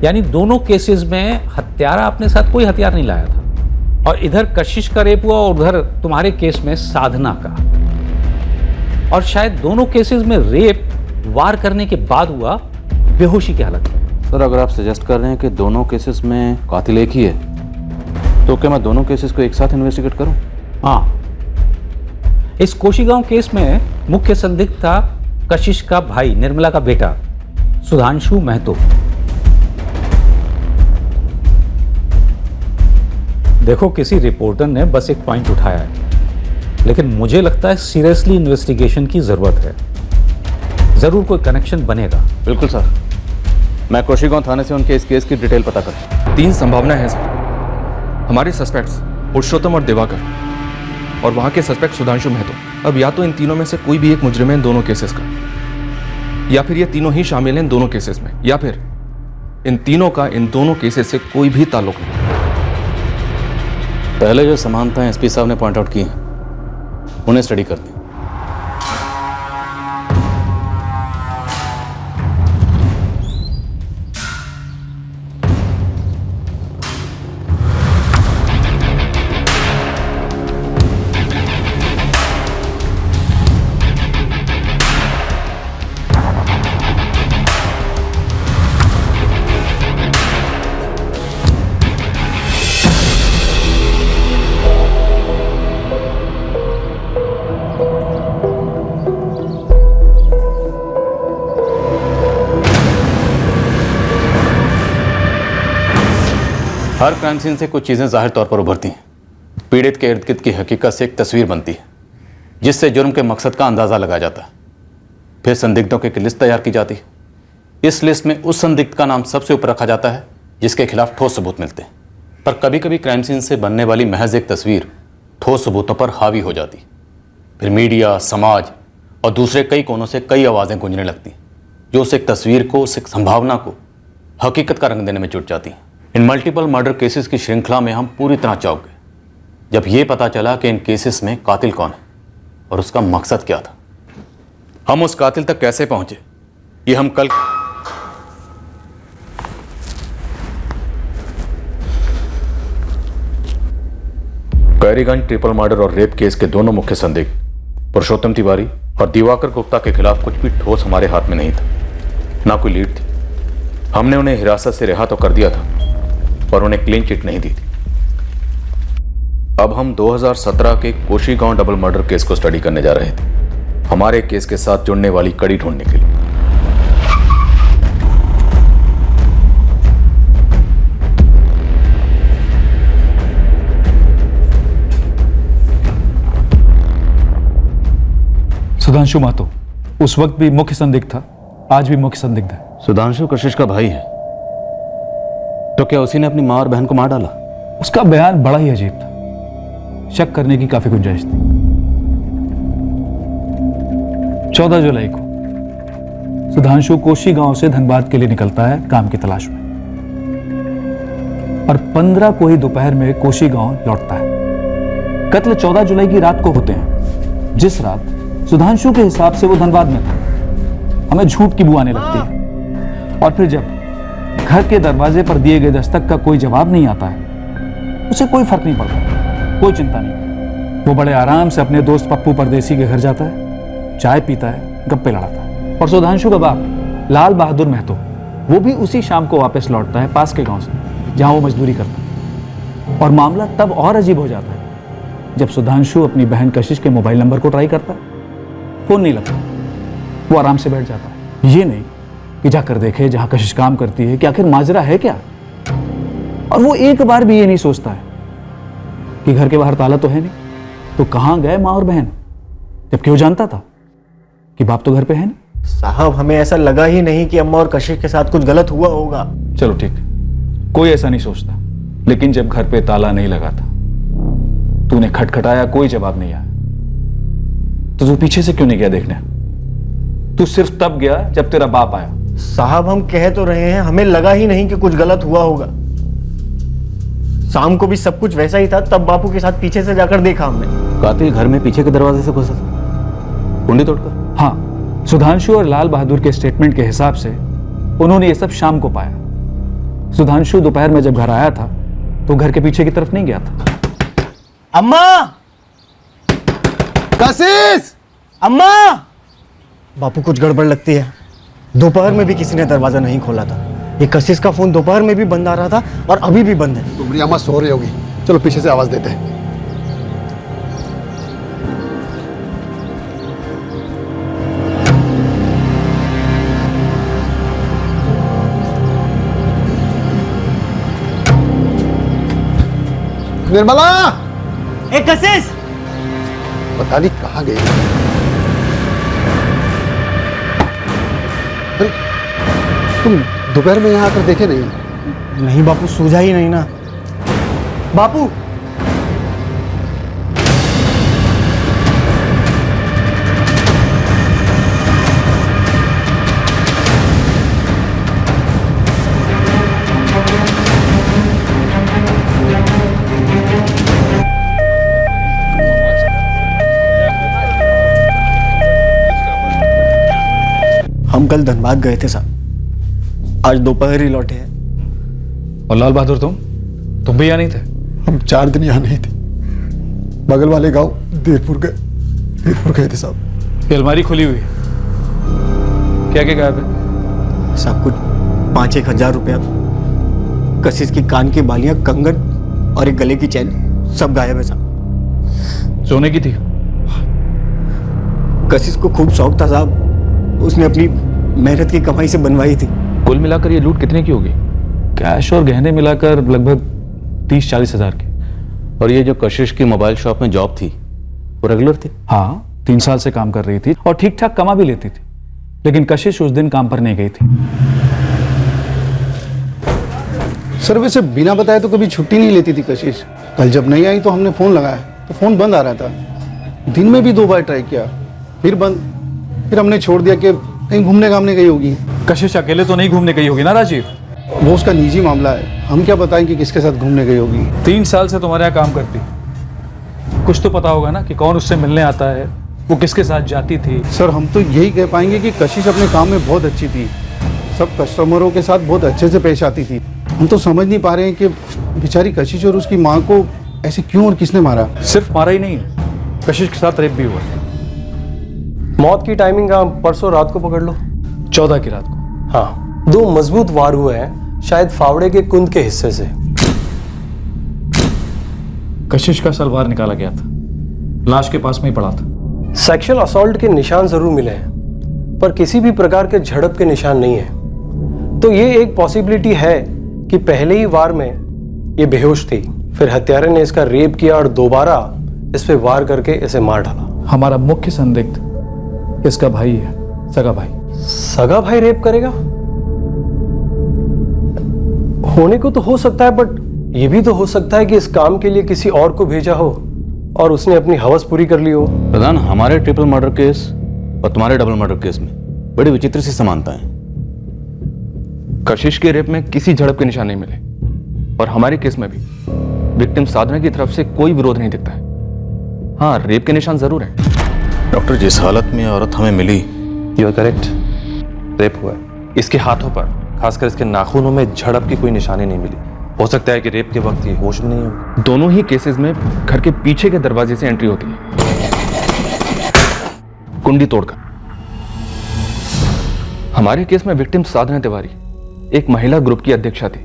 यानी दोनों केसेस में हत्यारा अपने साथ कोई हथियार नहीं लाया था। और इधर कशिश का रेप हुआ और उधर तुम्हारे केस में साधना का। और शायद दोनों केसेस में रेप वार करने के बाद हुआ बेहोशी की हालत में। सर, अगर आप सजेस्ट कर रहे हैं कि दोनों केसेस में कातिल एक ही है, तो क्या मैं दोनों केसेस को एक साथ इन्वेस्टिगेट करूं? हाँ, इस कोशीगांव केस में मुख्य संदिग्ध था कशिश का भाई, निर्मला का बेटा सुधांशु महतो। देखो, किसी रिपोर्टर ने बस एक पॉइंट उठाया है, लेकिन मुझे लगता है सीरियसली इन्वेस्टिगेशन की जरूरत है। जरूर कोई कनेक्शन बनेगा। बिल्कुल सर, मैं कोशीगांव थाने से उनके इस केस की डिटेल पता कर। 3 संभावनाएं हैं सर। हमारे सस्पेक्ट्स पुरुषोत्तम और दिवाकर, और वहां के सस्पेक्ट सुधांशु महतो। अब या तो इन तीनों में से कोई भी एक मुजरिम है इन दोनों केसेस का, या फिर ये तीनों ही शामिल हैं इन दोनों केसेस में, या फिर इन तीनों का इन दोनों केसेस से कोई भी ताल्लुक नहीं। पहले जो समानताएं एसपी साहब ने पॉइंट आउट की हैं, उन्हें स्टडी करते हैं। हर क्राइम सीन से कुछ चीज़ें जाहिर तौर पर उभरती हैं। पीड़ित के इर्द गिर्द की हकीकत से एक तस्वीर बनती है, जिससे जुर्म के मकसद का अंदाज़ा लगाया जाता है। फिर संदिग्धों की एक लिस्ट तैयार की जाती है। इस लिस्ट में उस संदिग्ध का नाम सबसे ऊपर रखा जाता है जिसके खिलाफ ठोस सबूत मिलते हैं। पर कभी कभी क्राइम सीन से बनने वाली महज एक तस्वीर ठोस सबूतों पर हावी हो जाती। फिर मीडिया, समाज और दूसरे कई कोनों से कई आवाज़ें गूंजने लगती। जो उस एक तस्वीर को, उस एक संभावना को हकीकत का रंग देने में जुट जाती हैं। इन मल्टीपल मर्डर केसेस की श्रृंखला में हम पूरी तरह चौंक गए जब यह पता चला कि इन केसेस में कातिल कौन है और उसका मकसद क्या था। हम उस कातिल तक कैसे पहुंचे, ये हम कल कैरीगंज ट्रिपल मर्डर और रेप केस के दोनों मुख्य संदिग्ध पुरुषोत्तम तिवारी और दिवाकर गुप्ता के खिलाफ कुछ भी ठोस हमारे हाथ में नहीं था, ना कोई लीड थी। हमने उन्हें हिरासत से रिहा तो कर दिया था पर उन्हें क्लीन चिट नहीं दी थी। अब हम 2017 के कोशी गांव डबल मर्डर केस को स्टडी करने जा रहे थे, हमारे केस के साथ जुड़ने वाली कड़ी ढूंढने के लिए। सुधांशु महतो उस वक्त भी मुख्य संदिग्ध था, आज भी मुख्य संदिग्ध है। सुधांशु कशिश का भाई है, तो क्या उसी ने अपनी मां और बहन को मार डाला? उसका बयान बड़ा ही अजीब था, शक करने की काफी गुंजाइश थी। 14 जुलाई को सुधांशु कोशी गांव से धनबाद के लिए निकलता है काम की तलाश में और 15 को ही दोपहर में कोशी गांव लौटता है। कत्ल 14 जुलाई की रात को होते हैं, जिस रात सुधांशु के हिसाब से वो धनबाद में था। हमें झूठ की बू आने लगती है और फिर जब घर के दरवाजे पर दिए गए दस्तक का कोई जवाब नहीं आता है, उसे कोई फर्क नहीं पड़ता, कोई चिंता नहीं। वो बड़े आराम से अपने दोस्त पप्पू परदेसी के घर जाता है, चाय पीता है, गप्पे लड़ाता है। और सुधांशु का बाप लाल बहादुर महतो वो भी उसी शाम को वापस लौटता है पास के गांव से, जहां वो मजदूरी करता है। और मामला तब और अजीब हो जाता है जब सुधांशु अपनी बहन कशिश के मोबाइल नंबर को ट्राई करता है, फोन नहीं लगता। वो आराम से बैठ जाता है, ये नहीं कि जाकर देखे जहां कशिश काम करती है कि आखिर माजरा है क्या। और वो एक बार भी ये नहीं सोचता है कि घर के बाहर ताला तो है नहीं, तो कहां गए मां और बहन, जबकि वो जानता था कि बाप तो घर पे है नहीं। साहब हमें ऐसा लगा ही नहीं कि अम्मा और कशिश के साथ कुछ गलत हुआ होगा। चलो ठीक, कोई ऐसा नहीं सोचता, लेकिन जब घर पे ताला नहीं लगा था, तूने खटखटाया, कोई जवाब नहीं आया, तो तू पीछे से क्यों नहीं गया देखने? तू सिर्फ तब गया जब तेरा बाप आया। साहब हम कह तो रहे हैं, हमें लगा ही नहीं कि कुछ गलत हुआ होगा। शाम को भी सब कुछ वैसा ही था, तब बापू के साथ पीछे से जाकर देखा हमने। कातिल घर में पीछे के दरवाजे से घुसा था, कुंडी तोड़कर? हाँ, सुधांशु और लाल बहादुर के स्टेटमेंट के हिसाब से उन्होंने ये सब शाम को पाया। सुधांशु दोपहर में जब घर आया था तो घर के पीछे की तरफ नहीं गया था। अम्मा! कशिश! अम्मा! बापू कुछ गड़बड़ लगती है। दोपहर में भी किसी ने दरवाजा नहीं खोला था। ये कशिश का फोन दोपहर में भी बंद आ रहा था और अभी भी बंद है। तुम्हारी अम्मा सो रही होगी, चलो पीछे से आवाज देते हैं। निर्मला! ए कशिश! पता नहीं कहाँ गई। अरे तुम दोपहर में यहाँ आकर देखे नहीं? नहीं बापू, सूझा ही नहीं ना। बापू! हम कल धनबाद गए थे साहब, आज दोपहर ही लौटे हैं। और लाल बहादुर तुम भी यहाँ नहीं थे? हम 4 दिन यहाँ नहीं थे, बगल वाले गांव देरपुर गए थे साहब। ये अलमारी खुली हुई है, क्या क्या गायब है? सब कुछ 5-1 हजार रुपया, कशिश की कान की बालियां, कंगन और एक गले की चैन, सब गायब है साहब। सोने की थी? कशिश को खूब शौक था साहब, उसने अपनी मेहनत की कमाई से बनवाई थी। कुल मिलाकर ये लूट कितने की होगी? कैश और गहने मिलाकर लगभग 30-40 हजार की। और ये जो कशिश की मोबाइल शॉप में जॉब थी वो रेगुलर थी? हाँ, 3 साल से काम कर रही थी और ठीक ठाक कमा भी लेती थी, लेकिन कशिश उस दिन काम पर नहीं गई थी। सर वैसे बिना बताए तो कभी छुट्टी नहीं लेती थी कशिश। कल जब नहीं आई तो हमने फोन लगाया तो फोन बंद आ रहा था। दिन में भी 2 बार ट्राई किया, फिर बंद। फिर हमने छोड़ दिया कि कहीं घूमने घामने गई होगी। कशिश अकेले तो नहीं घूमने गई होगी ना राजीव? वो उसका निजी मामला है, हम क्या बताएं कि किसके साथ घूमने गई होगी। 3 साल से तुम्हारे यहाँ काम करती, कुछ तो पता होगा ना कि कौन उससे मिलने आता है, वो किसके साथ जाती थी। सर हम तो यही कह पाएंगे कि कशिश अपने काम में बहुत अच्छी थी, सब कस्टमरों के साथ बहुत अच्छे से पेश आती थी। हम तो समझ नहीं पा रहे हैं कि बेचारी कशिश और उसकी माँ को ऐसे क्यों और किसने मारा। सिर्फ मारा ही नहीं है, कशिश के साथ रेप भी हुआ। मौत की टाइमिंग आप परसों रात को पकड़ लो, 14 की रात को। हाँ, 2 मजबूत वार हुए हैं, शायद फावड़े के कुंद के हिस्से से। कशिश का सलवार निकाला गया था, लाश के पास में ही पड़ा था। सेक्सुअल असॉल्ट के निशान जरूर मिले हैं, पर किसी भी प्रकार के झड़प के निशान नहीं है। तो ये एक पॉसिबिलिटी है कि पहले ही वार में ये बेहोश थी, फिर हत्यारे ने इसका रेप किया और दोबारा इस पे वार करके इसे मार डाला। हमारा मुख्य संदिग्ध इसका भाई है, सगा भाई। सगा भाई रेप करेगा? होने को तो हो सकता है, बट ये भी तो हो सकता है कि इस काम के लिए किसी और को भेजा हो और उसने अपनी हवस पूरी कर ली हो। प्रधान, हमारे ट्रिपल मर्डर केस और तुम्हारे डबल मर्डर केस में बड़ी विचित्र सी समानता है। कशिश के रेप में किसी झड़प के निशान नहीं मिले और हमारे केस में भी विक्टिम साधना की तरफ से कोई विरोध नहीं दिखता है। हाँ, रेप के निशान जरूर हैं। डॉक्टर, जिस हालत में औरत हमें मिली, यू आर करेक्ट, रेप हुआ है। इसके हाथों पर, खासकर इसके नाखूनों में झड़प की कोई निशानी नहीं मिली। हो सकता है कि रेप के वक्त ये होश में नहीं हो। दोनों ही केसेस में घर के पीछे के दरवाजे से एंट्री होती है, कुंडी तोड़कर। हमारे केस में विक्टिम साधना तिवारी एक महिला ग्रुप की अध्यक्षा थी।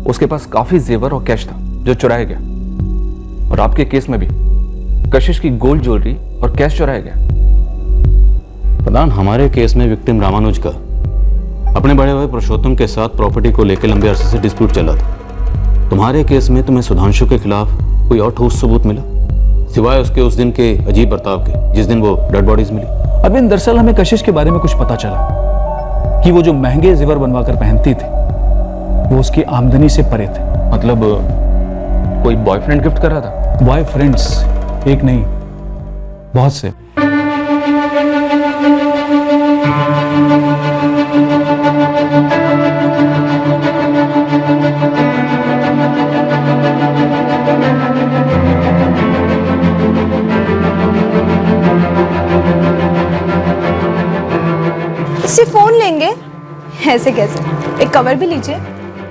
उसके पास काफी जेवर और कैश था जो चुराया गया। और आपके केस में भी कशिश की गोल्ड ज्वेलरी और कैश चुराया गया। प्रधान, हमारे केस में विक्टिम रामानुज का अपने बड़े भाई पुरुषोत्तम के साथ प्रॉपर्टी को लेकर लंबे अरसे से डिस्प्यूट चला था। तुम्हारे केस में तुम्हें सुधांशु के खिलाफ कोई और ठोस सबूत मिला, सिवाय उसके उस दिन के अजीब बर्ताव के, जिस दिन वो डेड बॉडीज मिली? अरविंद, दरअसल हमें कशिश के बारे में कुछ पता चला कि वो जो महंगे जेवर बनवाकर पहनती थी वो उसकी आमदनी से परे थे। मतलब कोई बॉयफ्रेंड गिफ्ट कर रहा था? बॉयफ्रेंड्स एक नहीं, बहुत से। इससे फोन लेंगे? ऐसे कैसे? एक कवर भी लीजिए।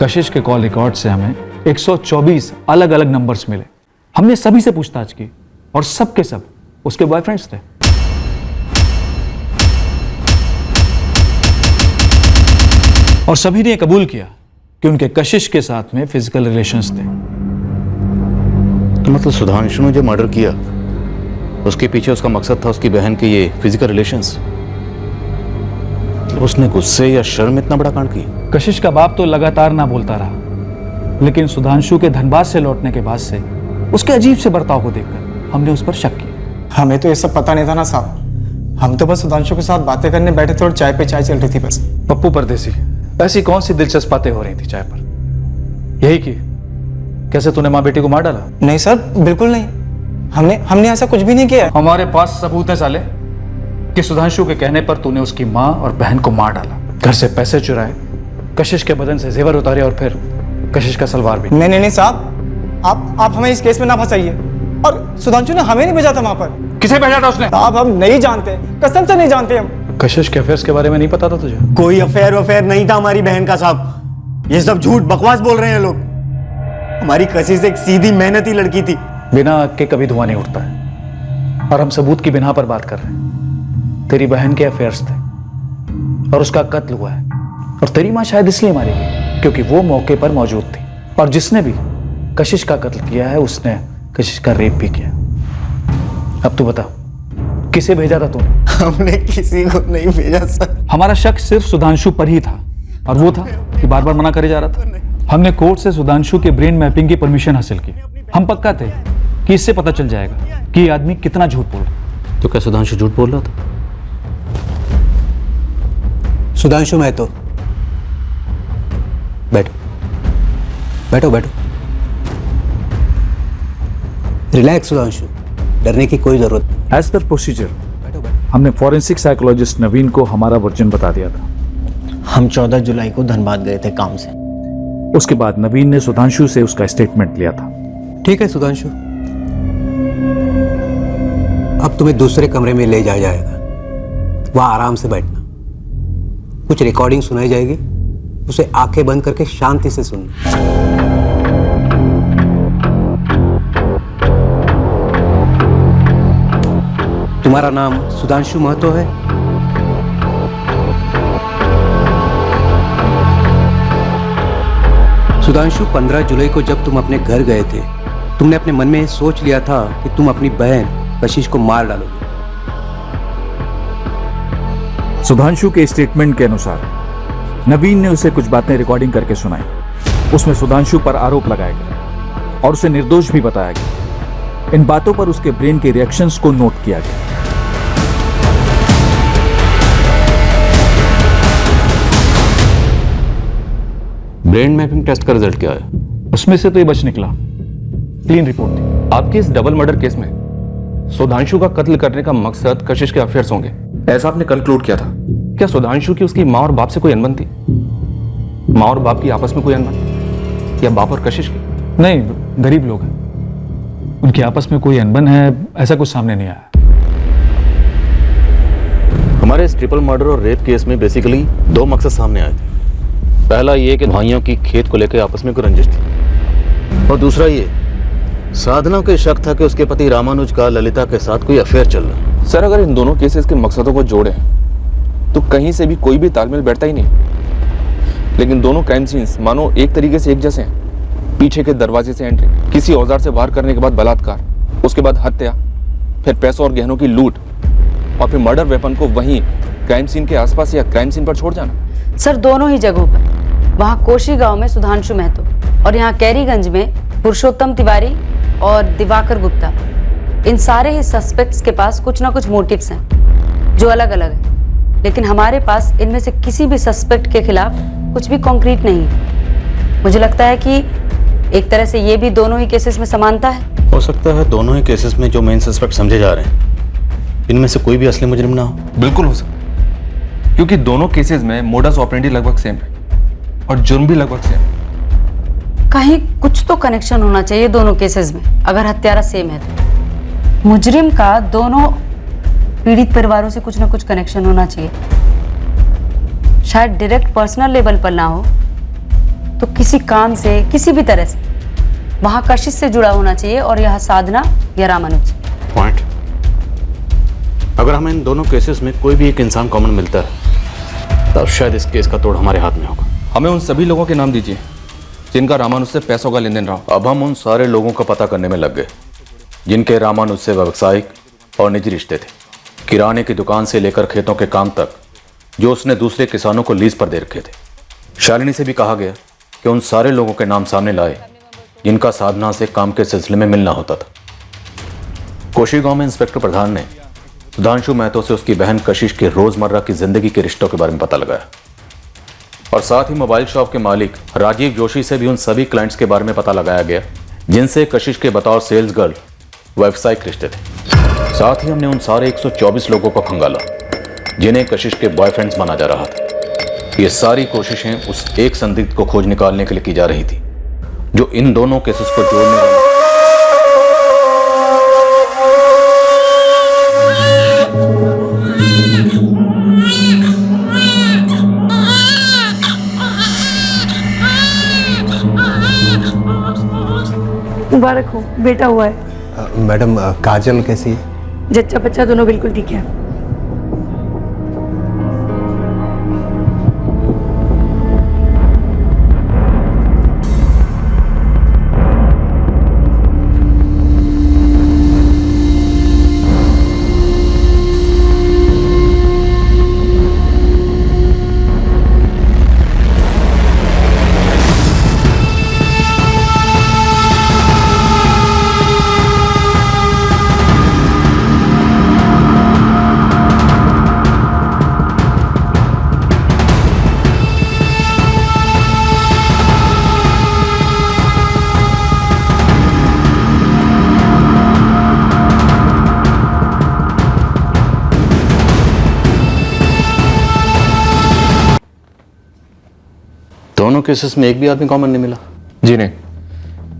कशिश के कॉल रिकॉर्ड से हमें 124 अलग अलग नंबर्स मिले। हमने सभी से पूछताछ की और सब के सब उसके बॉयफ्रेंड्स थे। और सभी ने कबूल किया कि उनके कशिश के साथ में फिजिकल रिलेशंस थे। तो मतलब सुधांशु ने जो मर्डर किया उसके पीछे उसका मकसद था उसकी बहन के ये फिजिकल रिलेशंस। उसने गुस्से या शर्म इतना बड़ा कांड किया? कशिश का बाप तो लगातार ना बोलता रहा, लेकिन सुधांशु के धनबाद से लौटने के बाद से उसके अजीब से बर्ताव को देखकर हमने उस पर शक किया। हमें तो ये सब पता नहीं था ना साहब, हम तो बस सुधांशु के साथ बातें करने बैठे थे और चाय पे चाय चल रही थी बस। पप्पू परदेसी, ऐसी कौन सी दिलचस्प बातें हो रही थी चाय पर? यही कि कैसे तूने माँ बेटी को मार डाला? नहीं सर, बिल्कुल नहीं, हमने ऐसा कुछ भी नहीं किया। हमारे पास सबूत है साले कि सुधांशु के कहने पर तूने उसकी माँ और बहन को मार डाला, घर से पैसे चुराए, कशिश के बदन से जेवर उतारे और फिर कशिश का सलवार भी। नहीं साहब, आप हमें इस केस में ना फंसाइए। और सुधांशु ने हमें नहीं भेजा था वहां पर। किसे भेजा था उसने? साहब हम नहीं जानते, कसम से नहीं जानते हम। कशिश के अफेयर्स के बारे में नहीं पता था तुझे? कोई अफेयर नहीं था हमारी बहन का साहब, ये सब झूठ बकवास बोल रहे हैं लोग। हमारी कशिश एक सीधी मेहनती लड़की थी। बिना आग के कभी धुआं नहीं उठता है, और हम सबूत की बिना पर बात कर रहे हैं। तेरी बहन के अफेयर्स थे और उसका कत्ल हुआ है, और तेरी माँ शायद इसलिए मारी गई क्योंकि वो मौके पर मौजूद थी, और जिसने भी कशिश का कत्ल किया है उसने कशिश का रेप भी किया। अब तू बता, किसे भेजा था तूने? हमने किसी को नहीं भेजा सर। हमारा शक सिर्फ सुधांशु पर ही था, और वो था कि बार बार मना करे जा रहा था। हमने कोर्ट से सुधांशु के ब्रेन मैपिंग की परमिशन हासिल की। हम पक्का थे कि इससे पता चल जाएगा कि ये आदमी कितना झूठ बोल रहा है। तो क्या सुधांशु झूठ बोल रहा था? सुधांशु महतो, बैठो बैठो बैठो। रिलैक्स सुधांशु, डरने की कोई जरूरत नहीं। एज पर प्रोसीजर हमने फॉरेंसिक साइकोलॉजिस्ट नवीन को हमारा वर्जन बता दिया था। हम 14 जुलाई को धनबाद गए थे काम से। उसके बाद नवीन ने सुधांशु से उसका स्टेटमेंट लिया था। ठीक है सुधांशु, अब तुम्हें दूसरे कमरे में ले जाया जाएगा। वहां आराम से बैठना, कुछ रिकॉर्डिंग सुनाई जाएगी, उसे आंखें बंद करके शांति से सुनना। तुम्हारा नाम सुधांशु महतो है? सुधांशु, 15 जुलाई को जब तुम अपने घर गए थे, तुमने अपने मन में सोच लिया था कि तुम अपनी बहन कशिश को मार डालोगे। सुधांशु के स्टेटमेंट के अनुसार नवीन ने उसे कुछ बातें रिकॉर्डिंग करके सुनाई। उसमें सुधांशु पर आरोप लगाए गए और उसे निर्दोष भी बताया गया। इन बातों पर उसके ब्रेन के रिएक्शंस को नोट किया गया। ब्रेन मैपिंग टेस्ट का रिजल्ट क्या है? उसमें से तो ये बच निकला, क्लीन रिपोर्ट थी। आपके इस डबल मर्डर केस में सुधांशु का कत्ल करने का मकसद कशिश के अफेयर्स होंगे, ऐसा आपने कंक्लूड किया था। क्या सुधांशु की उसकी माँ और बाप से कोई अनबन थी? माँ और बाप की आपस में कोई अनबन, या बाप और कशिश की? नहीं, गरीब लोग हैं, उनकी आपस में कोई अनबन है ऐसा कुछ सामने नहीं आया। हमारे इस ट्रिपल मर्डर और रेप केस में बेसिकली दो मकसद सामने आए थे। पहला ये कि भाइयों की खेत को लेकर आपस में कोई रंजिश थी, और दूसरा ये साधना को शक था कि उसके पति रामानुज का ललिता के साथ कोई अफेयर चल रहा। सर, अगर इन दोनों केसेस के मकसदों को जोड़ें तो कहीं से भी कोई भी तालमेल बैठता ही नहीं। लेकिन दोनों क्राइम सीन्स मानो एक तरीके से एक जैसे हैं। पीछे के दरवाजे से एंट्री, किसी औजार से वार करने के बाद बलात्कार, उसके बाद हत्या, फिर पैसों और गहनों की लूट, और फिर मर्डर वेपन को वहीं क्राइम सीन के आसपास या क्राइम सीन पर छोड़ जाना। सर, दोनों ही जगहों पर, वहाँ कोशी गांव में सुधांशु महतो और यहाँ कैरीगंज में पुरुषोत्तम तिवारी और दिवाकर गुप्ता, इन सारे ही सस्पेक्ट्स के पास कुछ ना कुछ मोटिव्स हैं जो अलग अलग हैं। लेकिन हमारे पास इनमें से किसी भी सस्पेक्ट के खिलाफ कुछ भी कॉन्क्रीट नहीं है। मुझे लगता है कि एक तरह से ये भी दोनों ही केसेस में समानता है। हो सकता है दोनों ही केसेस में जो मेन सस्पेक्ट समझे जा रहे हैं, इनमें से कोई भी असली मुजरिम ना हो। बिल्कुल हो सकता है, क्योंकि दोनों केसेस में मोडस ऑपरेंडी लगभग सेम है और जुर्म भी लगभग सेम। कहीं कुछ तो कनेक्शन होना चाहिए दोनों केसेस में, अगर हत्यारा सेम है तो। मुजरिम का दोनों पीड़ित परिवारों से कुछ ना कुछ कनेक्शन होना चाहिए। शायद डायरेक्ट पर्सनल लेवल पर ना हो तो किसी काम से, किसी भी तरह से वहां कशिश से जुड़ा होना चाहिए, और यह साधना या रामानुज से। पॉइंट। अगर हमें इन दोनों केसेस में कोई भी एक इंसान कॉमन मिलता है तब शायद इस केस का तोड़ हमारे हाथ में होगा। हमें उन सभी लोगों के नाम दीजिए जिनका रामानुज से पैसों का लेन देन रहा। अब हम उन सारे लोगों का पता करने में लग गए जिनके रामानुज से व्यावसायिक और निजी रिश्ते थे। किराने की दुकान से लेकर खेतों के काम तक जो उसने दूसरे किसानों को लीज पर दे रखे थे। शालिनी से भी कहा गया कि उन सारे लोगों के नाम सामने लाए जिनका साधना से काम के सिलसिले में मिलना होता था। कोशी गांव में इंस्पेक्टर प्रधान ने सुधांशु महतो से उसकी बहन कशिश के रोजमर्रा की जिंदगी के रिश्तों के बारे में पता लगाया, और साथ ही मोबाइल शॉप के मालिक राजीव जोशी से भी उन सभी क्लाइंट्स के बारे में पता लगाया गया जिनसे कशिश के बतौर सेल्स गर्ल व्यावसायिक रिश्ते थे। साथ ही हमने उन सारे 124 लोगों को खंगाला जिन्हें कशिश के बॉयफ्रेंड्स माना जा रहा था। ये सारी कोशिशें उस एक संदिग्ध को खोज निकालने के लिए की जा रही थी जो इन दोनों केसेस को जोड़ने वाला। मुबारक हो, बेटा हुआ है। मैडम, काजल कैसी है? जच्चा बच्चा दोनों बिल्कुल ठीक है। केसेस में एक भी आदमी कॉमन नहीं मिला? जी नहीं,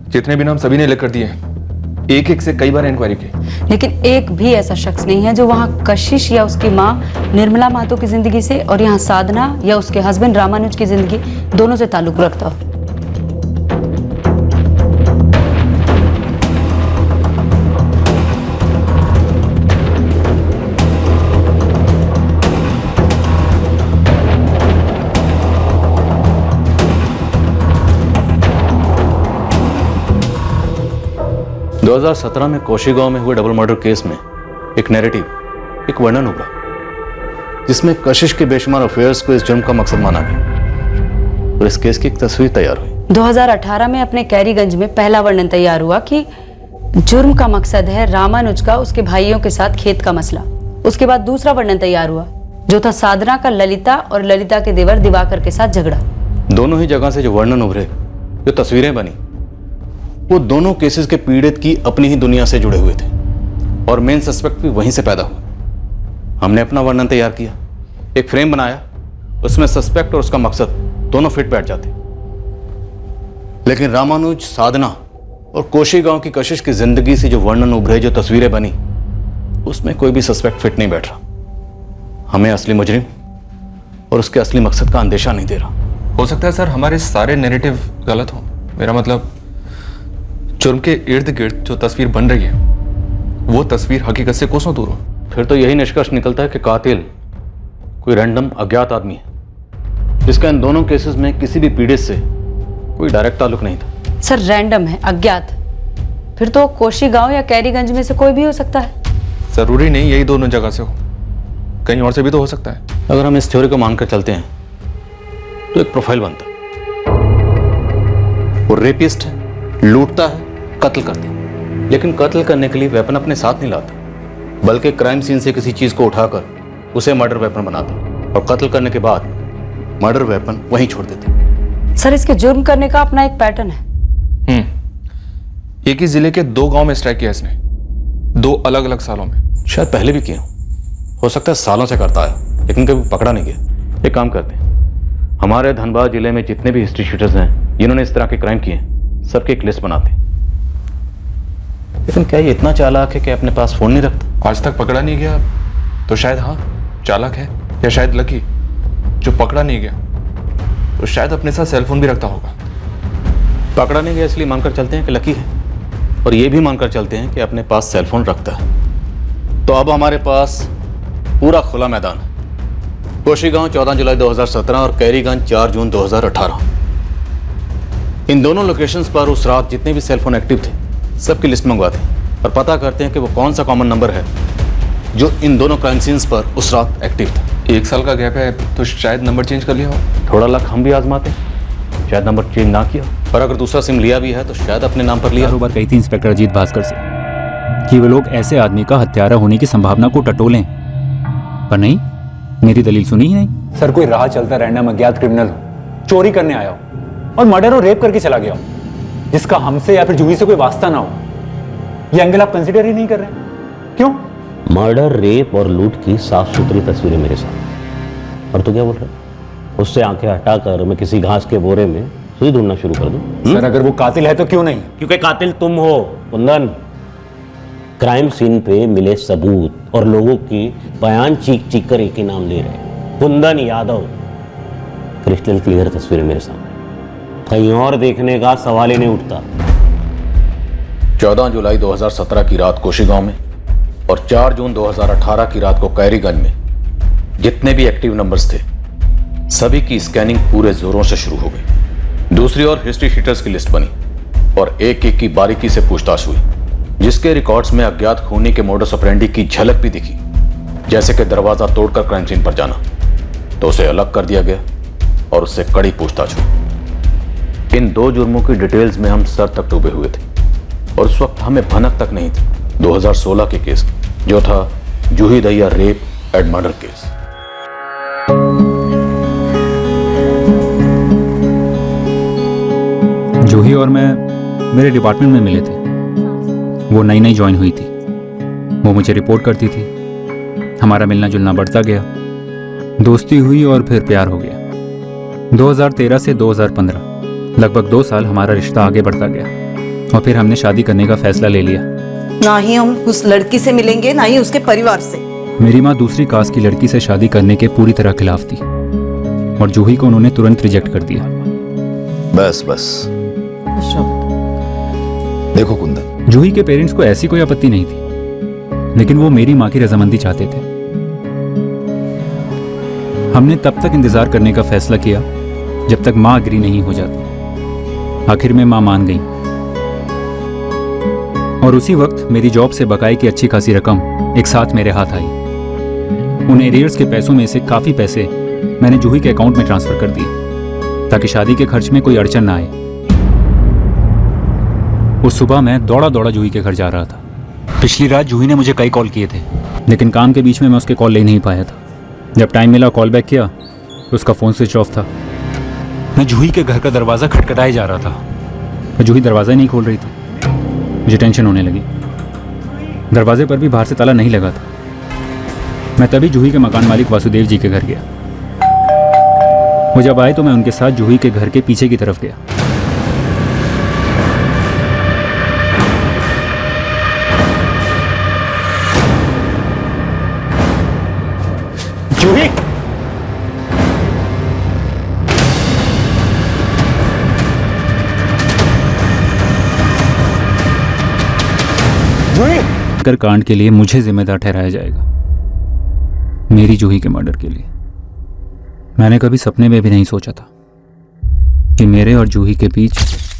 जितने भी नाम सभी ने लिख कर दिए हैं, एक एक से कई बार इंक्वायरी की, लेकिन एक भी ऐसा शख्स नहीं है जो वहाँ कशिश या उसकी माँ निर्मला महतो की जिंदगी से और यहाँ साधना या उसके हस्बैंड रामानुज की जिंदगी दोनों से ताल्लुक रखता हो। दो 2017 में कोशीगांव में हुए डबल मर्डर केस में एक नैरेटिव, एक वर्णन उभरा जिसमें कशिश के बेशुमार अफेयर्स को इस जुर्म का मकसद माना गया और इस केस की एक तस्वीर तैयार हुई। 2018 में अपने कैरीगंज में पहला वर्णन तैयार हुआ कि जुर्म का मकसद है रामानुज का उसके भाइयों के साथ खेत का मसला। उसके बाद दूसरा वर्णन तैयार हुआ जो था साधना का ललिता और ललिता के देवर दिवाकर के साथ झगड़ा। दोनों ही जगह से जो वर्णन उभरे, जो तस्वीरें बनी, वो दोनों केसेस के पीड़ित की अपनी ही दुनिया से जुड़े हुए थे और मेन सस्पेक्ट भी वहीं से पैदा हुआ। हमने अपना वर्णन तैयार किया, एक फ्रेम बनाया, उसमें सस्पेक्ट और उसका मकसद दोनों फिट बैठ जाते। लेकिन रामानुज, साधना और कोशीगांव की कशिश की जिंदगी से जो वर्णन उभरे, जो तस्वीरें बनी, उसमें कोई भी सस्पेक्ट फिट नहीं बैठ रहा। हमें असली मुजरिम और उसके असली मकसद का अंदेशा नहीं दे रहा। हो सकता है सर हमारे सारे नैरेटिव गलत हो। मेरा मतलब जुर्म के इर्द गिर्द जो तस्वीर बन रही है वो तस्वीर हकीकत से कोसों दूर हो। फिर तो यही निष्कर्ष निकलता है कि कातिल कोई रैंडम अज्ञात आदमी है जिसका इन दोनों केसेस में किसी भी पीड़ित से कोई डायरेक्ट ताल्लुक नहीं था। सर रैंडम है, अज्ञात, फिर तो कोशीगांव या कैरीगंज में से कोई भी हो सकता है। जरूरी नहीं यही दोनों जगह से हो, कहीं और से भी तो हो सकता है। अगर हम इस थ्योरी को मानकर चलते हैं तो एक प्रोफाइल बनता है। वो रेपिस्ट है, लूटता है, कत्ल करता है, लेकिन कत्ल करने के लिए वेपन अपने साथ नहीं लाता, बल्कि क्राइम सीन से किसी चीज को उठाकर उसे मर्डर वेपन बनाता और कत्ल करने के बाद मर्डर वेपन वहीं छोड़ देता। सर इसके जुर्म करने का अपना एक पैटर्न है। एक ही जिले के 2 गांव में स्ट्राइक किया इसने, 2 अलग अलग सालों में। शायद पहले भी किया हो सकता है, सालों से करता है लेकिन कभी पकड़ा नहीं गया। एक काम करते हैं, हमारे धनबाद जिले में जितने भी हिस्ट्री शूटर्स हैं जिन्होंने इस तरह के क्राइम किए, सबकी एक लिस्ट बनाते हैं। लेकिन क्या ये इतना चालाक है कि अपने पास फोन नहीं रखता? आज तक पकड़ा नहीं गया तो शायद हाँ चालाक है, या शायद लकी जो पकड़ा नहीं गया तो शायद अपने साथ सेलफोन भी रखता होगा। पकड़ा नहीं गया इसलिए मानकर चलते हैं कि लकी है, और ये भी मानकर चलते हैं कि अपने पास सेलफोन रखता है। तो अब हमारे पास पूरा खुला मैदान है। कोशीगांव 14 जुलाई 2017 और कैरीगंज 4 जून 2018। इन दोनों लोकेशंस पर उस रात जितने भी सेलफोन एक्टिव थे सबकी लिस्ट मंगवाते हैं और पता करते हैं कि वो कौन सा कॉमन नंबर है जो इन दोनों क्राइम सीन्स पर उस रात एक्टिव था। 1 साल का गैप है तो शायद नंबर चेंज कर लिया हो। थोड़ा लक हम भी आजमाते हैं, शायद नंबर चेंज ना किया, और अगर दूसरा सिम लिया भी है तो शायद अपने नाम पर लिया। बार कही थी इंस्पेक्टर अजीत भास्कर से कि वे लोग ऐसे आदमी का हत्यारा होने की संभावना को टटोलें, पर नहीं, मेरी दलील सुनी ही नहीं। सर कोई राह चलता रैंडम अज्ञात क्रिमिनल हो, चोरी करने आया हो और मर्डर और रेप करके चला गया हो, जिसका हमसे या फिर जूही से कोई वास्ता ना हो, ये एंगल आप कंसिडर ही नहीं कर रहे हैं। क्यों? मर्डर, रेप और लूट की साफ सुथरी तस्वीरें मेरे साथ, और तू क्या बोल रहा है? उससे आंखें हटाकर मैं किसी घास के बोरे में सुई ढूंढना शुरू कर दूं? सर अगर वो कातिल है तो क्यों नहीं? क्योंकि कातिल तुम हो कुंदन। क्राइम सीन पे मिले सबूत और लोगों की बयान चीख चीख कर एक ही नाम ले रहे, कुंदन यादव। क्रिस्टल क्लियर तस्वीरें मेरे सामने, कहीं और देखने का सवाल ही नहीं उठता। 14 जुलाई 2017 की रात कोशीगांव में और 4 जून 2018 की रात को कैरीगंज में जितने भी एक्टिव नंबर्स थे सभी की स्कैनिंग पूरे जोरों से शुरू हो गई। दूसरी ओर हिस्ट्री शीटर्स की लिस्ट बनी और एक एक की बारीकी से पूछताछ हुई, जिसके रिकॉर्ड्स में अज्ञात खूनी के मोडस ऑपरेंडी की झलक भी दिखी, जैसे कि दरवाजा तोड़कर क्राइम सीन पर जाना, तो उसे अलग कर दिया गया और उससे कड़ी पूछताछ हुई। इन 2 जुर्मों की डिटेल्स में हम सर तक डूबे हुए थे और उस वक्त हमें भनक तक नहीं थी 2016 के केस जो था Juhi Dahiya rape and murder case. Juhi और मैं मेरे डिपार्टमेंट में मिले थे। वो नई नई ज्वाइन हुई थी, वो मुझे रिपोर्ट करती थी, हमारा मिलना जुलना बढ़ता गया, दोस्ती हुई और फिर प्यार हो गया। 2013 से 2015 लगभग 2 साल हमारा रिश्ता आगे बढ़ता गया और फिर हमने शादी करने का फैसला ले लिया। ना ही हम उस लड़की से मिलेंगे ना ही उसके परिवार से। मेरी माँ दूसरी कास्ट की लड़की से शादी करने के पूरी तरह खिलाफ थी और जूही को उन्होंने तुरंत रिजेक्ट कर दिया। बस बस देखो कुंदन, जूही के पेरेंट्स को ऐसी कोई आपत्ति नहीं थी, लेकिन वो मेरी माँ की रजामंदी चाहते थे। हमने तब तक इंतजार करने का फैसला किया जब तक माँ अग्री नहीं हो जाती। आखिर में माँ मान गई और उसी वक्त मेरी जॉब से बकाये की अच्छी खासी रकम एक साथ मेरे हाथ आई। उन एरियर्स के पैसों में से काफी पैसे मैंने जूही के अकाउंट में ट्रांसफर कर दिए ताकि शादी के खर्च में कोई अड़चन ना आए। उस सुबह मैं दौड़ा दौड़ा जूही के घर जा रहा था। पिछली रात जूही ने मुझे कई कॉल किए थे, लेकिन काम के बीच में मैं उसके कॉल ले नहीं पाया था। जब टाइम मिला कॉल बैक किया तो उसका फ़ोन स्विच ऑफ था। मैं जूही के घर का दरवाज़ा खटखटाए जा रहा था पर जूही दरवाज़ा ही नहीं खोल रही थी। मुझे टेंशन होने लगी। दरवाजे पर भी बाहर से ताला नहीं लगा था। मैं तभी जूही के मकान मालिक वासुदेव जी के घर गया। वो जब आए तो मैं उनके साथ जूही के घर के पीछे की तरफ गया। जूही, जूही, कर कांड के लिए मुझे जिम्मेदार ठहराया जाएगा, मेरी जूही के मर्डर के लिए। मैंने कभी सपने में भी नहीं सोचा था कि मेरे और जूही के बीच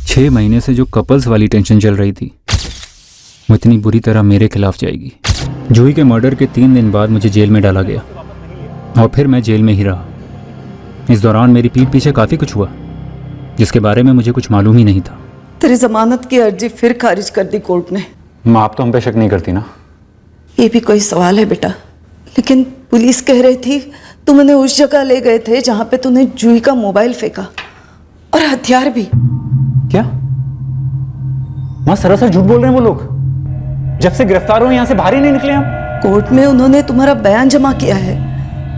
6 महीने से जो कपल्स वाली टेंशन चल रही थी वो इतनी बुरी तरह मेरे खिलाफ जाएगी। जूही के मर्डर के 3 दिन बाद मुझे जेल में डाला गया और फिर मैं जेल में ही रहा। इस दौरान मेरी पीठ पीछे काफ़ी कुछ हुआ जिसके बारे में मुझे कुछ मालूम ही नहीं था। तेरी जमानत की अर्जी फिर खारिज कर दी कोर्ट ने। माँ, आप तो हम पे शक नहीं करती ना? ये भी कोई सवाल है बेटा? लेकिन पुलिस कह रही थी तुम उन्हें उस जगह ले गए थे जहां पे तूने जूही का मोबाइल फेंका और हथियार भी। क्या माँ सरासर झूठ बोल रहे हैं वो लोग? जब से गिरफ्तार हुए यहाँ से बाहर ही नहीं निकले हम। कोर्ट में उन्होंने तुम्हारा बयान जमा किया है,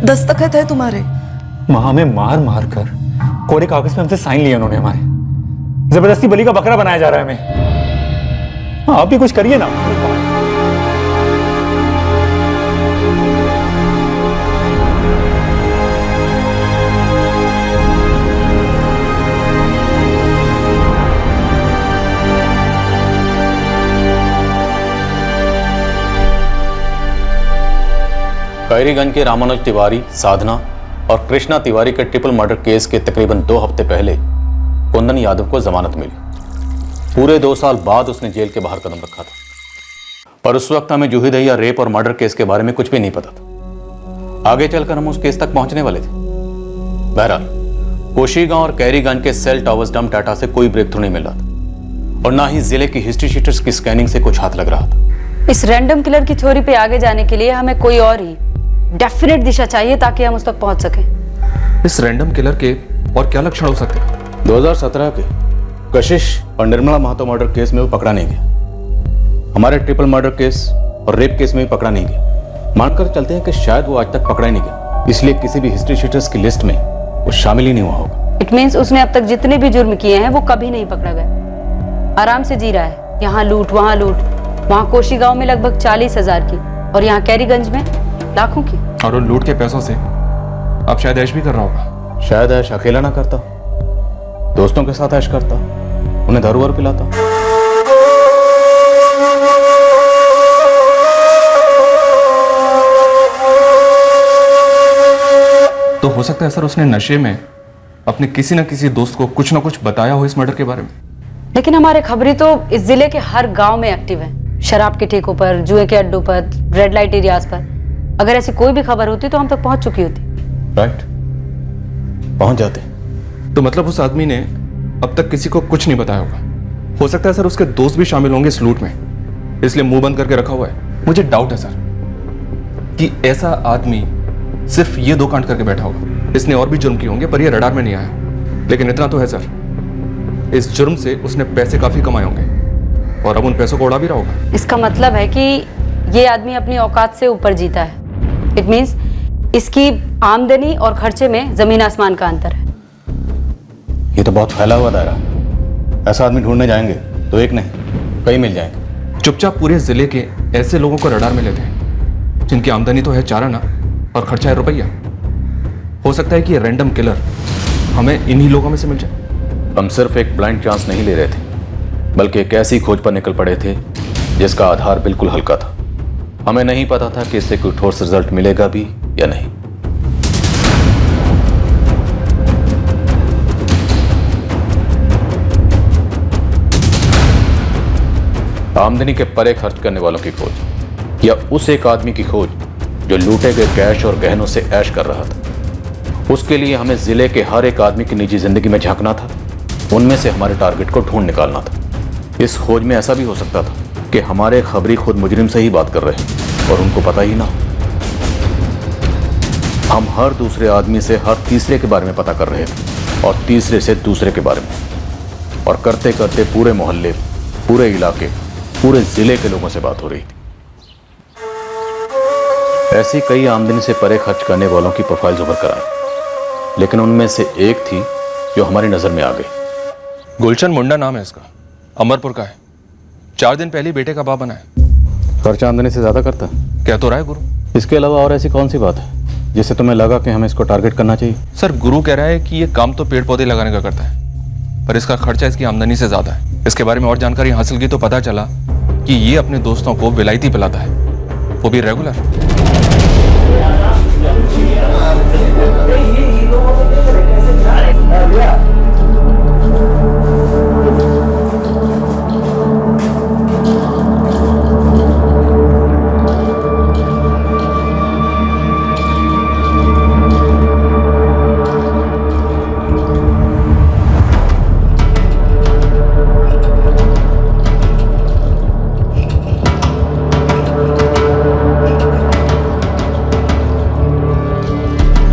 दस्तखत है तुम्हारे। माँ, हमें मार मार कर कोरे कागज पे हमसे साइन लिए उन्होंने। हमारे जबरदस्ती बलि का बकरा बनाया जा रहा है हमें। आप भी कुछ करिए ना। कैरीगंज के रामानुज तिवारी, साधना और कृष्णा तिवारी के ट्रिपल मर्डर केस के तकरीबन 2 हफ्ते पहले कुंदन यादव को जमानत मिली। पूरे 2 साल बाद उसने जेल के बाहर कदम रखा था, पर उस वक्त हमें जूही दहिया रेप और मर्डर केस के बारे में कुछ भी नहीं पता था। आगे चलकर हम उस केस तक पहुंचने वाले थे। बहरहाल कोशीगांव और कैरीगंज के सेल टावर्स डंप डाटा से कोई ब्रेक थ्रू नहीं मिल रहा था और ना ही जिले की हिस्ट्री शीटर्स की स्कैनिंग से कुछ हाथ लग रहा था। इस रैंडम किलर की थ्योरी पे आगे जाने के लिए हमें कोई और ही डेफिनेट दिशा चाहिए ताकि हम उस तक पहुंच सकें। इस रैंडम किलर के और क्या लक्षण हो सकते हैं? 2017 के कशिश और निर्मला महतो मर्डर केस में वो पकड़ा नहीं गया। हमारे ट्रिपल मर्डर केस और रेप केस में भी पकड़ा नहीं गया। मानकर चलते हैं कि शायद वो आज तक पकड़ा ही नहीं गया, इसलिए किसी भी हिस्ट्री शीटर्स की लिस्ट में वो शामिल ही नहीं हुआ होगा। इट मीन्स उसने अब तक जितने भी जुर्म किए हैं वो कभी नहीं पकड़ा गया। आराम से जी रहा है, यहाँ लूट वहाँ लूट, वहाँ कोशीगांव में लगभग 40,000 की और यहाँ कैरीगंज में लाखों की। और उन लूट के पैसों से अब शायद ऐश भी कर रहा होगा। शायद ऐश अकेला ना करता, दोस्तों के साथ ऐश करता, उन्हें दारू वारू पिलाता। तो हो सकता है सर उसने नशे में अपने किसी न किसी दोस्त को कुछ ना कुछ बताया हो इस मर्डर के बारे में। लेकिन हमारे खबरी तो इस जिले के हर गांव में एक्टिव है, शराब के ठेकों पर, जुए के अड्डों पर, रेड लाइट एरियाज पर। अगर ऐसी कोई भी खबर होती तो हम तक पहुंच चुकी होती। राइट, पहुंच जाते। तो मतलब उस आदमी ने अब तक किसी को कुछ नहीं बताया होगा। हो सकता है सर उसके दोस्त भी शामिल होंगे इस लूट में, इसलिए मुंह बंद करके रखा हुआ है। मुझे डाउट है सर कि ऐसा आदमी सिर्फ ये 2 कांड करके बैठा होगा। इसने और भी जुर्म किए होंगे पर ये रडार में नहीं आया। लेकिन इतना तो है सर, इस जुर्म से उसने पैसे काफी कमाए होंगे और अब उन पैसों को उड़ा भी रहा होगा। इसका मतलब है कि ये आदमी अपनी औकात से ऊपर जीता है। इट मीन्स इसकी आमदनी और खर्चे में जमीन आसमान का अंतर है। ये तो बहुत फैला हुआ दायरा। ऐसा आदमी ढूंढने जाएंगे तो एक नहीं कई मिल जाएंगे। चुपचाप पूरे जिले के ऐसे लोगों को रडार में लेते हैं जिनकी आमदनी तो है 4 आना और खर्चा है रुपया। हो सकता है कि ये रैंडम किलर हमें इन्हीं लोगों में से मिल जाए। हम सिर्फ एक ब्लाइंड चांस नहीं ले रहे थे, बल्कि एक ऐसी खोज पर निकल पड़े थे जिसका आधार बिल्कुल हल्का था। हमें नहीं पता था कि इससे कोई ठोस रिजल्ट मिलेगा भी या नहीं। आमदनी के परे खर्च करने वालों की खोज, या उस एक आदमी की खोज जो लूटे गए कैश और गहनों से ऐश कर रहा था। उसके लिए हमें जिले के हर एक आदमी की निजी जिंदगी में झांकना था, उनमें से हमारे टारगेट को ढूंढ निकालना था। इस खोज में ऐसा भी हो सकता था कि हमारे खबरी खुद मुजरिम से ही बात कर रहे हैं और उनको पता ही ना। हम हर दूसरे आदमी से हर तीसरे के बारे में पता कर रहे थे और तीसरे से दूसरे के बारे में, और करते करते पूरे मोहल्ले, पूरे इलाके, पूरे जिले के लोगों से बात हो रही थी। ऐसी कई आमदनी से परे खर्च करने वालों की प्रोफाइल उभर कर आई, लेकिन उनमें से एक थी जो हमारी नजर में आ गई। गुलशन मुंडा नाम है इसका, अमरपुर का है। 4 दिन पहले बेटे का बाप बना है। खर्चा आमदनी से ज्यादा करता है, क्या तो रहा है गुरु? इसके अलावा और ऐसी कौन सी बात है जिससे तुम्हें लगा कि हमें इसको टारगेट करना चाहिए? सर, गुरु कह रहा है कि ये काम तो पेड़ पौधे लगाने का करता है, पर इसका खर्चा इसकी आमदनी से ज्यादा है। इसके बारे में और जानकारी हासिल की तो पता चला कि ये अपने दोस्तों को विलायती पिलाता है, वो भी रेगुलर।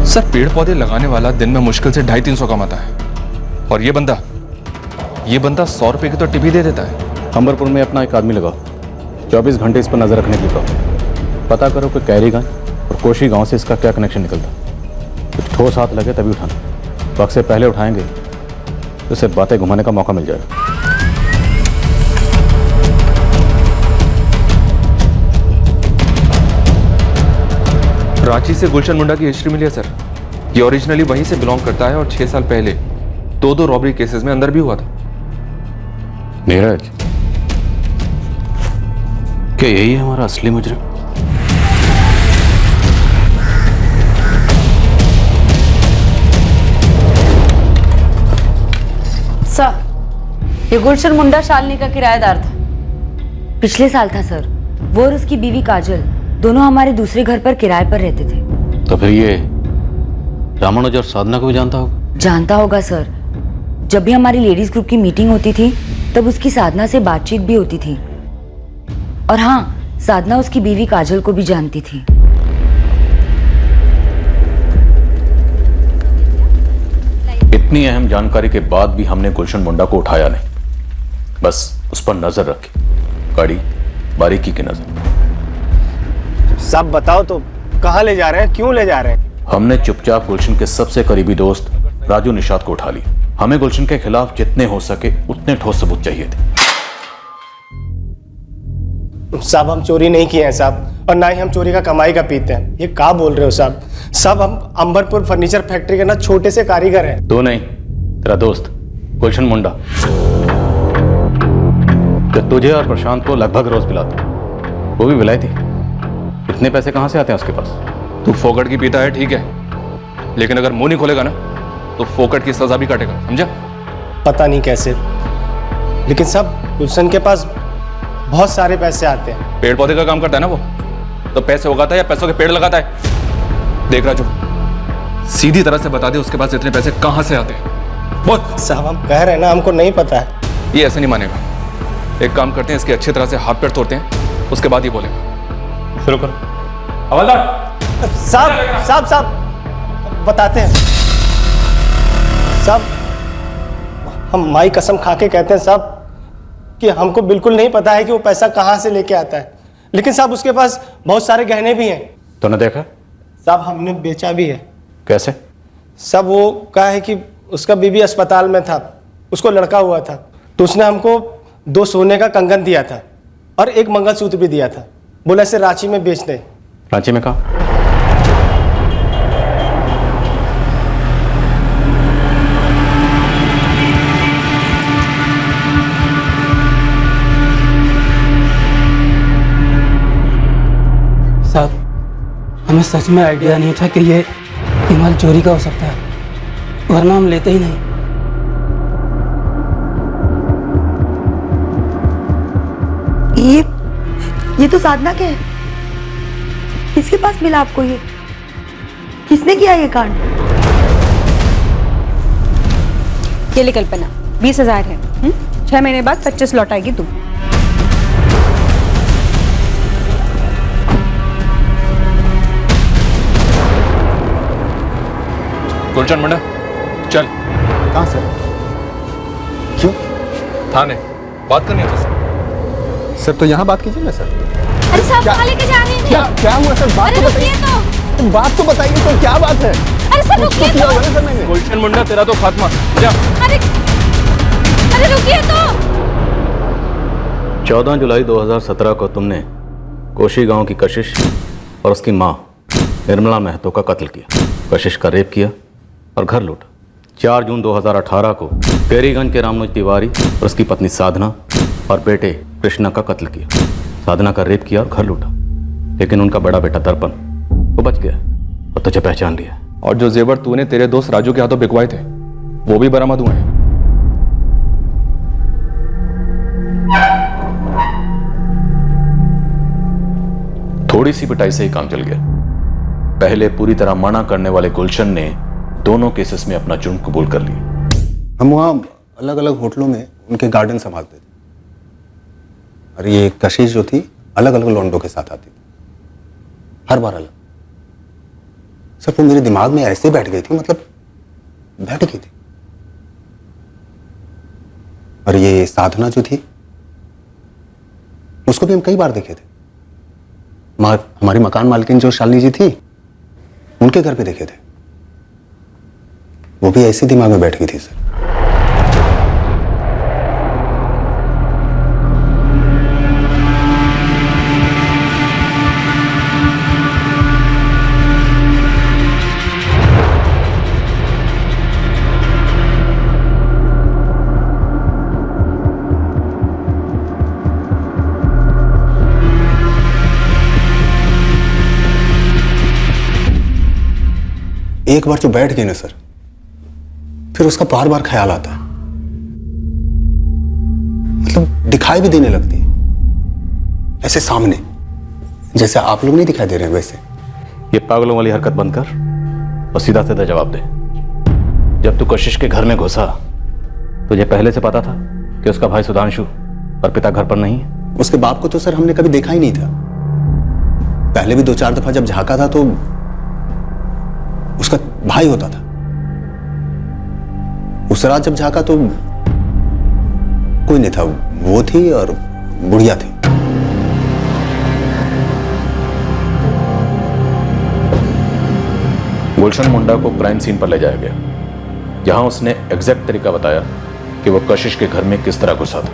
सर, पेड़ पौधे लगाने वाला दिन में मुश्किल से 250-300 कमाता है, और ये बंदा 100 रुपए की तो टिप ही दे देता है। अंबरपुर में अपना एक आदमी लगाओ, 24 घंटे इस पर नजर रखने के लिए कहो। पता करो कि कैरीगंज और कोशी गांव से इसका क्या कनेक्शन निकलता। कुछ ठोस हाथ लगे तभी उठाना, वक्त से पहले उठाएंगे तो इसे बातें घुमाने का मौका मिल जाएगा। रांची से गुलशन मुंडा की हिस्ट्री मिली है सर। ये ओरिजिनली वहीं से बिलोंग करता है और 6 साल पहले 2 रॉबरी केसेस में अंदर भी हुआ था। नीरज, क्या यही है हमारा असली मुजरिम? सर, ये गुलशन मुंडा शालिनी का किराएदार था। पिछले साल था सर। वो और उसकी बीवी काजल दोनों हमारे दूसरे घर पर किराए पर रहते थे। तो फिर ये रामानुज और साधना को भी जानता होगा? जानता होगा सर। जब भी हमारी लेडीज ग्रुप की मीटिंग होती थी तब उसकी साधना से बातचीत भी होती थी। और हाँ, साधना उसकी बीवी काजल को भी जानती थी। इतनी अहम जानकारी के बाद भी हमने गुलशन मुंडा को उठाया नहीं, बस उस पर नजर रखी, कड़ी बारीकी की नजर। सब बताओ तो, कहाँ ले जा रहे हैं, क्यों ले जा रहे हैं? हमने चुपचाप गुलशन के सबसे करीबी दोस्त राजू निषाद को उठा लिया। हमें गुलशन के खिलाफ जितने हो सके उतने ठोस सबूत चाहिए थे। साहब, हम चोरी नहीं किए हैं साहब, और ना ही हम चोरी का कमाई का पीते हैं। ये क्या बोल रहे हो साहब? साहब, हम अंबरपुर फर्नीचर फैक्ट्री के ना छोटे से कारीगर हैं। तो नहीं, तेरा दोस्त गुलशन मुंडा, जो तुझे और प्रशांत को लगभग रोज पिलाता, वो भी विलायती। इतने पैसे कहां से आते हैं उसके पास? तू फोकट की पीता है ठीक है, लेकिन अगर मुंह नहीं खोलेगा ना तो फोकट की सजा भी काटेगा, समझा? पता नहीं कैसे, लेकिन साहब गुलशन के पास बहुत सारे पैसे आते हैं। पेड़ पौधे का काम करता है ना वो, तो पैसे उगाता है या पैसों के पेड़ लगाता है? देख राजू, सीधी तरह से बता दे उसके पास इतने पैसे कहां से आते हैं। बोल। साहब, हम कह रहे हैं ना, हमको नहीं पता है। ये ऐसे नहीं मानेगा। एक काम करते हैं, इसके अच्छी तरह से हाथ पैर तोड़ते हैं, उसके बाद ही बोलेगा। शुरू करो। हवलदार साहब, साहब, साहब बताते हैं साहब। हम माई कसम खा के कहते हैं साहब कि हमको बिल्कुल नहीं पता है कि वो पैसा कहाँ से लेके आता है, लेकिन साहब उसके पास बहुत सारे गहने भी हैं। तूने देखा? साहब, हमने बेचा भी है। कैसे? सब वो कहा है कि उसका बीबी अस्पताल में था, उसको लड़का हुआ था, तो उसने हमको 2 सोने का कंगन दिया था और 1 मंगलसूत्र भी दिया था। बोला इसे रांची में बेच दे। रांची में कहाँ? साहब, हमें सच में आइडिया नहीं था कि ये माल चोरी का हो सकता है, वरना हम लेते ही नहीं। ये तो साधना के है। किसके पास मिला आपको ये? किसने किया ये कांड? ये ले कल्पना, 20,000 है। 6 महीने बाद 25 लौटाएगी तू। गुलशन मुंडा, चल। कहाँ सर? क्यों? थाने बात करनी है तुझसे। सर तो यहाँ बात कीजिए ना सर। अरे साहब कहाँ लेके जा रहे हैं? क्या हुआ सर? बात तो बताइए। बात तो बताइए सर, क्या बात है? अरे सर रुकिए तो। गुलशन मुंडा, तेरा तो खात्मा। जा। अरे रुकिए तो। 14 जुलाई 2017 को तुमने कोशी गांव की कशिश और उसकी मां निर्मला महतो का कत्ल किया, कशिश का रेप किया और घर लूटा। 4 जून 2018 को टेरीगंज के रामनोज तिवारी और उसकी पत्नी साधना और बेटे कृष्णा का कत्ल किया। साधना का रेप किया और घर लूटा, लेकिन उनका बड़ा बेटा दर्पण वो बच गया और तुझे पहचान लिया। और जो जेवर तूने तेरे दोस्त राजू के हाथों बिकवाए थे वो भी बरामद हुए हैं। थोड़ी सी पिटाई से ही काम चल गया। पहले पूरी तरह मना करने वाले गुलशन ने दोनों केसेस में अपना जुर्म कबूल कर लिया। हम वहाँ अलग अलग होटलों में उनके गार्डन संभालते थे और ये कशिश जो थी अलग अलग लौंडों के साथ आती थी, हर बार अलग। सर वो मेरे दिमाग में ऐसे बैठ गई थी, मतलब बैठ गई थी। और ये साधना जो थी उसको भी हम कई बार देखे थे। हमारी मकान मालकिन जो शालिनी जी थी उनके घर पे देखे थे, वो भी ऐसे दिमाग में बैठ गई थी सर। एक बार जो बैठ गई ना सर, फिर उसका बार बार ख्याल आता है, मतलब दिखाई भी देने लगती है ऐसे सामने, जैसे आप लोग नहीं दिखाई दे रहे हैं वैसे। ये पागलों वाली हरकत बंद कर और सीधा सीधा जवाब दे। जब तू कशिश के घर में घुसा तुझे पहले से पता था कि उसका भाई सुधांशु और पिता घर पर नहीं है? उसके बाप को तो सर हमने कभी देखा ही नहीं था। पहले भी 2-4 दफा जब झांका था तो उसका भाई होता था। उस रात जब झांका तो कोई नहीं था, वो थी और बुढ़िया थी। गुलशन मुंडा को क्राइम सीन पर ले जाया गया, जहां उसने एग्जैक्ट तरीका बताया कि वो कशिश के घर में किस तरह घुसा था।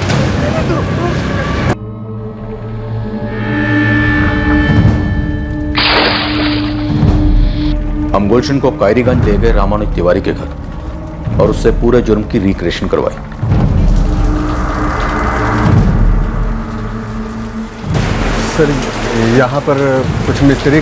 हम गुलशन को कायरीगंज ले गए रामानुज तिवारी के घर और उससे पूरे जुर्म की रिक्रिएशन करवाई। सर यहाँ पर कुछ मिस्त्री